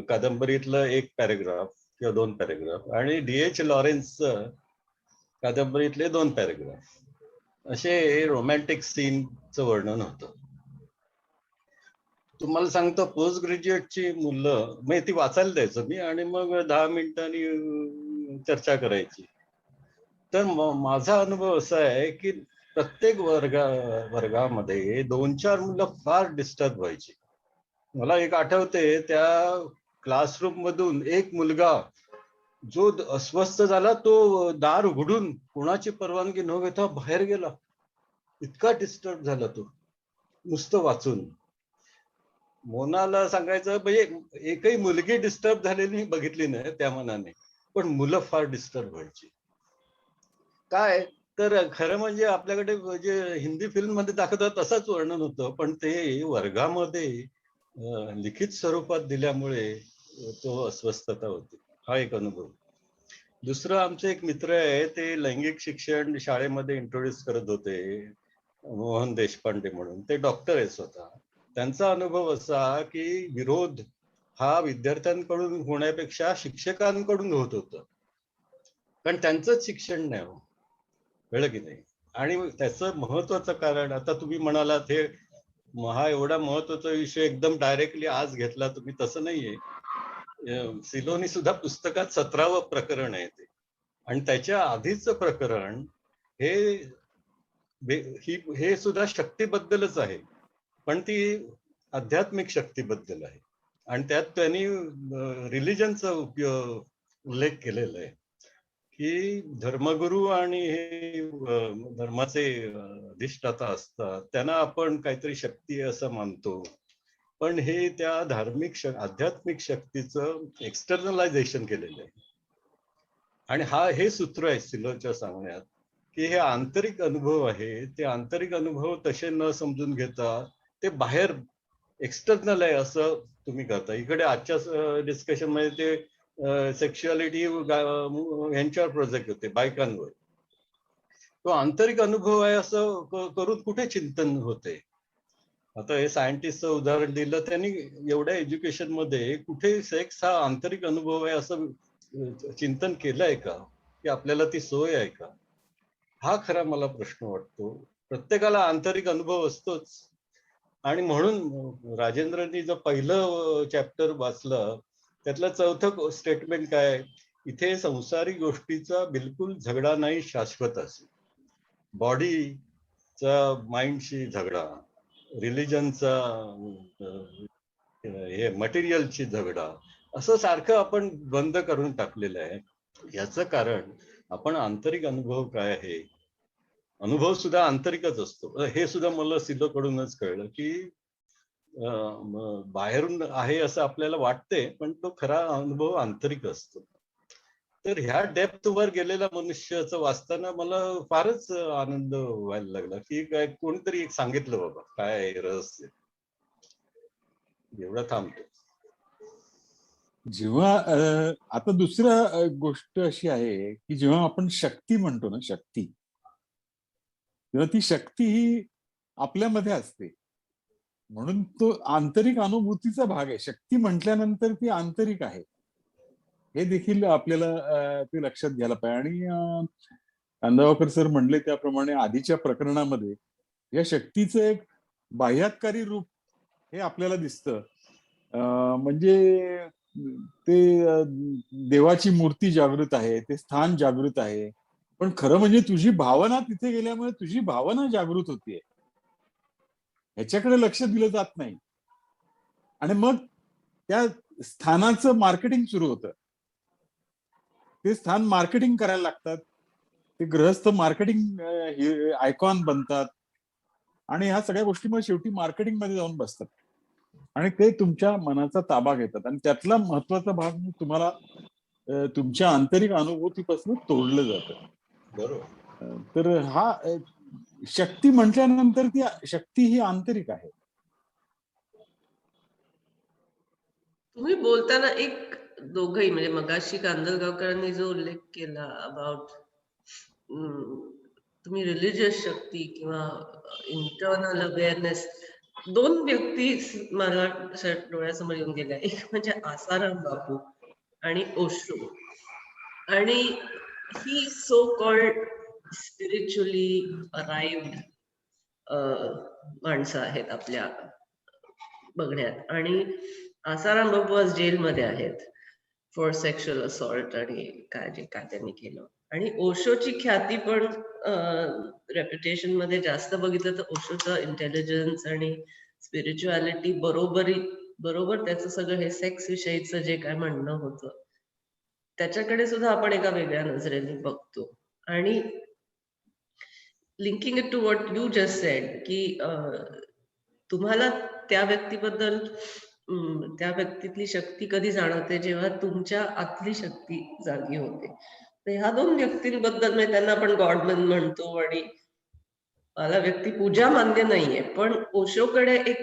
कादंबरीतलं एक पॅरेग्राफ किंवा 2 पॅरेग्राफ आणि D.H. लॉरेन्सचं कादंबरीतले 2 पॅरेग्राफ असे रोमॅन्टिक सीनचं वर्णन होतं. तुम्हाला सांगतो पोस्ट ग्रॅज्युएटची मुलं म्हणजे ती वाचायला द्यायचं मी आणि मग 10 मिनिटांनी चर्चा करायची. तर माझा अनुभव असा आहे की प्रत्येक वर्गामध्ये 2-4 मुलं फार डिस्टर्ब व्हायची. मला एक आठवते त्या क्लासरूम मधून एक मुलगा जो अस्वस्थ झाला तो दार उघडून कोणाची परवानगी न घेता बाहेर गेला. इतका डिस्टर्ब झाला तो नुसतं वाचून. मोनाला सांगायचं म्हणजे एकही मुलगी डिस्टर्ब झालेली बघितली नाही त्या मनाने, पण मुलं फार डिस्टर्ब व्हायची. काय तर खरं म्हणजे आपल्याकडे जे हिंदी फिल्म मध्ये दाखवतात तसंच वर्णन होतं, पण ते वर्गामध्ये लिखित स्वरूपात दिल्यामुळे तो अस्वस्थता होती. हा एक अनुभव. दुसरं आमचे एक मित्र आहे ते लैंगिक शिक्षण शाळेमध्ये इंट्रोड्यूस करत होते, मोहन देशपांडे म्हणून. ते डॉक्टर आहेत स्वतः. त्यांचा अनुभव असा की विरोध हा विद्यार्थ्यांकडून होण्यापेक्षा शिक्षकांकडून होत होतं, कारण त्यांचंच शिक्षण नाही हो, कळलं की नाही. आणि त्याचं महत्वाचं कारण आता तुम्ही म्हणालात हे हा एवढा महत्वाचा विषय एकदम डायरेक्टली आज घेतला तुम्ही, तसं नाहीये. सिलोनी सुद्धा पुस्तकात 17वं प्रकरण आहे ते, आणि त्याच्या आधीचं प्रकरण हे सुद्धा शक्तीबद्दलच आहे, पण ती आध्यात्मिक शक्तीबद्दल आहे. आणि त्यात त्यांनी रिलिजनचा उल्लेख केलेला आहे की धर्मगुरू आणि हे धर्माचे अधिष्ठाता असतात त्यांना आपण काहीतरी शक्ती असं मानतो, पण हे त्या आध्यात्मिक शक्तीचं एक्सटर्नलायझेशन केलेलं आहे. आणि हे सूत्र आहे सिलोच्या सांगण्यात की हे आंतरिक अनुभव आहे, ते आंतरिक अनुभव तसे न समजून घेता ते बाहेर एक्सटर्नल आहे असं तुम्ही करता. इकडे आजच्या डिस्कशन मध्ये ते सेक्शुअलिटी यांच्यावर प्रोजेक्ट होते, बायकांवर. तो आंतरिक अनुभव आहे असं करून कुठे चिंतन होते. आता हे सायंटिस्टचं उदाहरण दिलं त्यांनी, एवढ्या एज्युकेशन मध्ये कुठे सेक्स हा आंतरिक अनुभव आहे असं चिंतन केलंय का, की आपल्याला ती सोय आहे का? हा खरा मला प्रश्न वाटतो. प्रत्येकाला आंतरिक अनुभव असतोच, आणि म्हणून राजेंद्रनी जो पहिलं चॅप्टर वाचलं त्यातलं चौथं स्टेटमेंट काय, इथे संसारिक गोष्टीचा बिलकुल झगडा नाही, शाश्वत असे. बॉडीचा माइंडशी झगडा, रिलिजनचा हे मटेरियलची झगडा, असं सारखं आपण बंद करून टाकलेलं आहे. याचं कारण आपण आंतरिक अनुभव काय आहे, अनुभव सुद्धा आंतरिकच असतो. हे सुद्धा मला सिद्धकडूनच कळलं की बाहेरून आहे असं आपल्याला वाटते, पण तो खरा अनुभव आंतरिक असतो. तर ह्या डेप्थ वर गेलेल्या मनुष्याचं वाचताना मला फारच आनंद व्हायला लागला की काय कोणीतरी एक सांगितलं बाबा काय आहे रहस्य. एवढं थांबतो. जेव्हा आता दुसरा गोष्ट अशी आहे की जेव्हा आपण शक्ती म्हणतो ना, शक्ती, तेव्हा ती शक्ती ही आपल्यामध्ये असते, म्हणून तो आंतरिक अनुभूतीचा भाग आहे. शक्ती म्हटल्यानंतर ती आंतरिक आहे हे देखील आपल्याला ते लक्षात घ्यायला पाहिजे. आणि अंदावकर सर म्हणले त्याप्रमाणे आधीच्या प्रकरणामध्ये या शक्तीचं एक बाह्यातकारी रूप हे आपल्याला दिसतं. म्हणजे ते देवाची मूर्ती जागृत आहे, ते स्थान जागृत आहे, पण खरं म्हणजे तुझी भावना तिथे गेल्यामुळे तुझी भावना जागृत होतीये, ह्याच्याकडे लक्ष दिलं जात नाही. आणि मग त्या स्थानाचं मार्केटिंग सुरू होतं. ते स्थान मार्केटिंग करायला लागतात, ते गृहस्थ मार्केटिंग आयकॉन बनतात आणि ह्या सगळ्या गोष्टी मग शेवटी मार्केटिंग मध्ये जाऊन बसतात आणि ते तुमच्या मनाचा ताबा घेतात. आणि त्यातला महत्वाचा भाग तुम्हाला तुमच्या आंतरिक अनुभूतीपासून तोडलं जातं. बरोबर. तर हा शक्ती म्हटल्यानंतर ती शक्ती ही आंतरिक आहे. तुम्ही बोलताना एक दोघही म्हणजे मगाशी कांदलगावकरांनी जो उल्लेख केला अबाउट तुम्ही रिलिजियस शक्ती किंवा इंटरनल अवेअरनेस, दोन व्यक्ती मला डोळ्यासमोर येऊन गेल्या. एक म्हणजे आसाराम बापू आणि ओशो. आणि ही सो कॉल्ड स्पिरिच्युअली अराइव्ड माणसं आहेत आपल्या बघण्यात. आणि आसाराम बापू आज जेलमध्ये आहेत फॉर सेक्शुअल असॉल्ट आणि काय त्यांनी केलं. आणि ओशोची ख्याती पण रेप्युटेशन मध्ये जास्त बघितलं तर ओशोचं इंटेलिजन्स आणि स्पिरिच्युअलिटी बरोबर त्याचं सगळं हे सेक्स विषयीचं जे काय म्हणणं होतं त्याच्याकडे सुद्धा आपण एका वेगळ्या नजरेने बघतो. आणि linking it to what you just said की तुम्हाला त्या व्यक्तीबद्दल त्या व्यक्तीतली शक्ती कधी जाणवते जेव्हा तुमच्या आतली शक्ती जागी होते. तर ह्या दोन व्यक्तींबद्दल म्हणजे त्यांना आपण गॉडमन म्हणतो आणि मला व्यक्ती पूजा मान्य नाहीये, पण ओशोकडे एक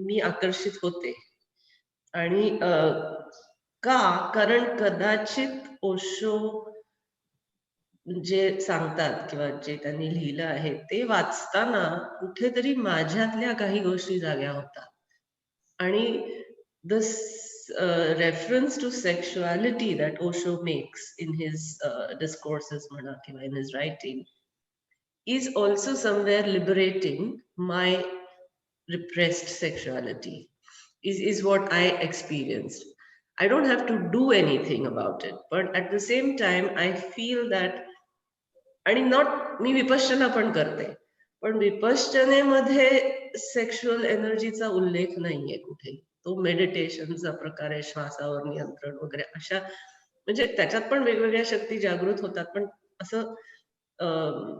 मी आकर्षित होते. आणि का, कारण कदाचित ओशो जे सांगतात किंवा जे त्यांनी लिहिलं आहे ते वाचताना कुठेतरी माझ्यातल्या काही गोष्टी जाग्या होतात. आणि the reference to sexuality that Osho makes in his discourses म्हणा किंवा in his writing is also somewhere liberating my repressed sexuality is what I experienced. I don't have to do anything about it, but at the same time I feel that, आणि not me Vipassana पण करते, पण विपश्यनेमध्ये sexual एनर्जीचा उल्लेख नाहीये कुठे. तो मेडिटेशनचा प्रकार आहे, श्वासावर नियंत्रण वगैरे अशा, म्हणजे त्याच्यात पण वेगवेगळ्या शक्ती जागृत होतात, पण असं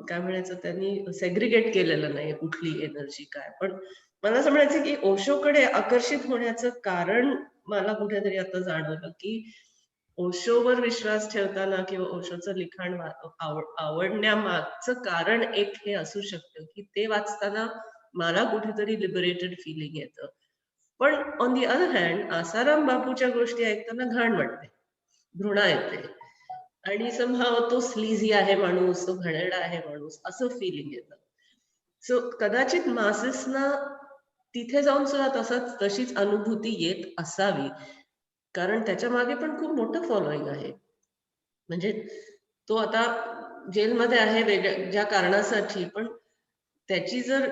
काय म्हणायचं त्यांनी सेग्रिगेट केलेलं नाही कुठली एनर्जी काय. पण मला असं म्हणायचं की ओशोकडे आकर्षित होण्याचं कारण मला कुठेतरी आता जाणवलं की ओशोवर विश्वास ठेवताना किंवा ओशोचं लिखाण आवडण्यामागचं कारण एक हे असू शकतं की ते वाचताना मला कुठेतरी लिबरेटेड फिलिंग येतं. पण on the other hand Asaram बापूच्या गोष्टी ऐकताना घाण वाटते, घृणा येते आणि समहाव तो स्लीझी आहे माणूस, तो घणेरडा आहे माणूस असं फिलिंग येतं. सो कदाचित मासेसना तिथे जाऊन सुद्धा तशीच अनुभूती येत असावी, कारण त्याच्या मागे पण खूप मोठं फॉलोईंग आहे. म्हणजे तो आता जेलमध्ये आहे वेगळ्या ज्या कारणासाठी, पण त्याची जर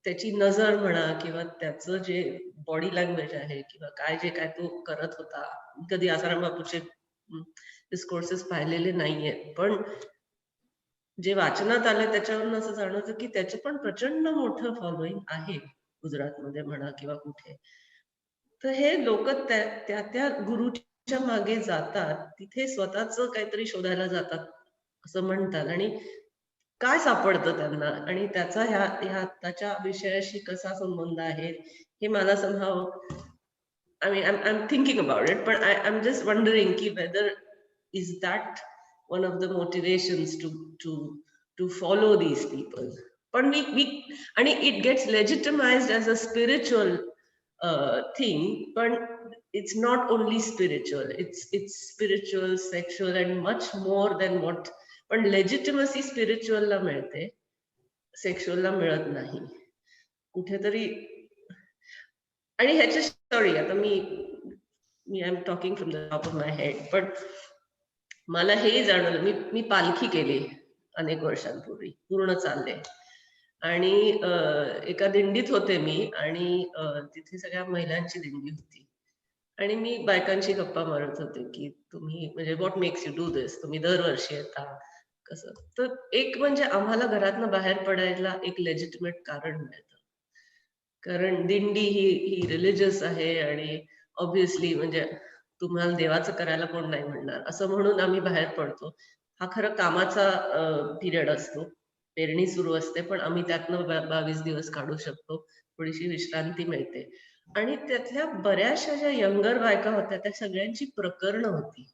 त्याची नजर म्हणा किंवा त्याचं जे बॉडी लँग्वेज आहे किंवा काय तो करत होता. कधी आसाराम बापूचे डिस्कोर्सेस पाहिलेले नाहीयेत, पण जे वाचनात आलं त्याच्यावरून असं जाणवतं की त्याचं पण प्रचंड मोठं फॉलोईंग आहे गुजरातमध्ये म्हणा किंवा कुठे. तर हे लोक त्या गुरुच्या मागे जातात, तिथे स्वतःच काहीतरी शोधायला जातात असं म्हणतात, आणि काय सापडतं त्यांना आणि त्याचा ह्या आत्ताच्या विषयाशी कसा संबंध आहे हे मला somehow, I mean, I'm thinking about it, but I'm just wondering ki whether is that one of the motivations to follow these people. But and it gets legitimized as a spiritual thing, but it's not only spiritual. It's spiritual, sexual, and much more than what. पण legitimacy spiritual ला मिळते, sexual ला मिळत नाही कुठेतरी. आणि ह्याच्या sorry, आता मी I am talking from the top of my head, पण मला हे जाणवलं, मी पालखी केली अनेक वर्षांपूर्वी, पूर्ण चालले, आणि एका दिंडीत होते मी, आणि तिथे सगळ्या महिलांची दिंडी होती, आणि मी बायकांशी गप्पा मारत होते की तुम्ही म्हणजे व्हॉट मेक्स यू डू दिस, तुम्ही दरवर्षी येता कसं. तर एक म्हणजे आम्हाला घरातनं बाहेर पडायला एक लेजिटिमेट कारण मिळतं, कारण दिंडी ही रिलिजियस आहे, आणि ऑब्व्हियसली म्हणजे तुम्हाला देवाचं करायला कोण नाही म्हणणार असं म्हणून आम्ही बाहेर पडतो. हा खरं कामाचा पिरियड असतो, पेरणी सुरू असते, पण आम्ही त्यातनं 22 दिवस काढू शकतो, थोडीशी विश्रांती मिळते. आणि त्यातल्या बऱ्याचशा ज्या यंगर बायका होत्या त्या सगळ्यांची प्रकरणं होती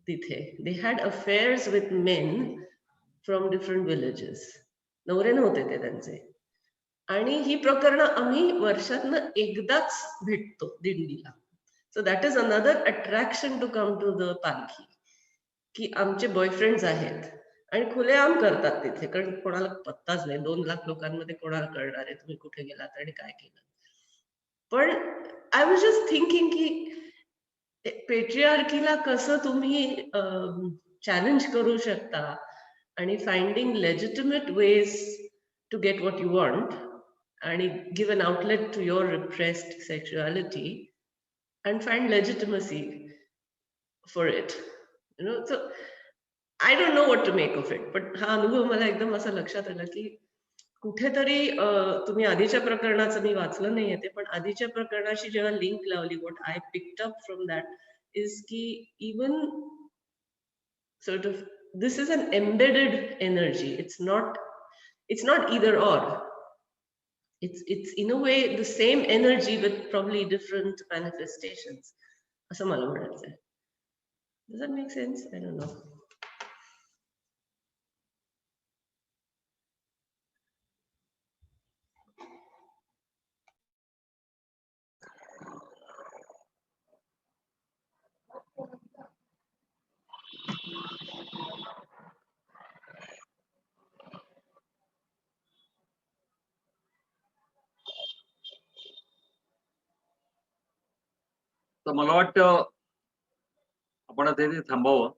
तिथे. They had affairs with men from different villages. नवरे नव्हते ते त्यांचे, आणि ही प्रकरणं आम्ही वर्षातनं एकदाच भेटतो दिंडीला. So that is another attraction to come to the palkhi, की आमचे बॉयफ्रेंड्स आहेत आणि खुलेआम करतात तिथे, कारण कोणाला पत्ताच नाही. 2 लाख लोकांमध्ये कोणाला कळणार आहे तुम्ही कुठे गेलात आणि काय केलं. पण आय वॉज जस्ट थिंकिंग की पेट्रिआर्कीला कसं तुम्ही चॅलेंज करू शकता, आणि finding legitimate ways to get what you want, आणि give an outlet to your repressed sexuality and find legitimacy for it, you know. So I don't know what to make of it, but हा अनुभव मला एकदम असा लक्षात आला की कुठेतरी तुम्ही आधीच्या प्रकरणाचं मी वाचलं नाहीये ते, पण आधीच्या प्रकरणाशी जेव्हा लिंक लावली, what I picked up from that is की even sort of this is an embedded energy. It's not either or. It's in a way the same energy with probably different manifestations. असं मला म्हणायचंय. Does that make sense? I don't know. तर मला वाटतं आपण आता इथे थांबावं.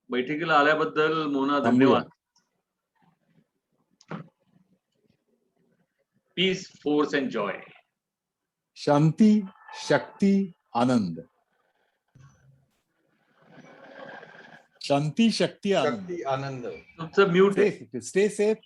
बैठकीला आल्याबद्दल मोना धन्यवाद. Peace, force and joy. शांती, शक्ती, आनंद. शांती, शक्ती, आनंद. आनंद. तुमचं म्यूट आहे. Stay safe.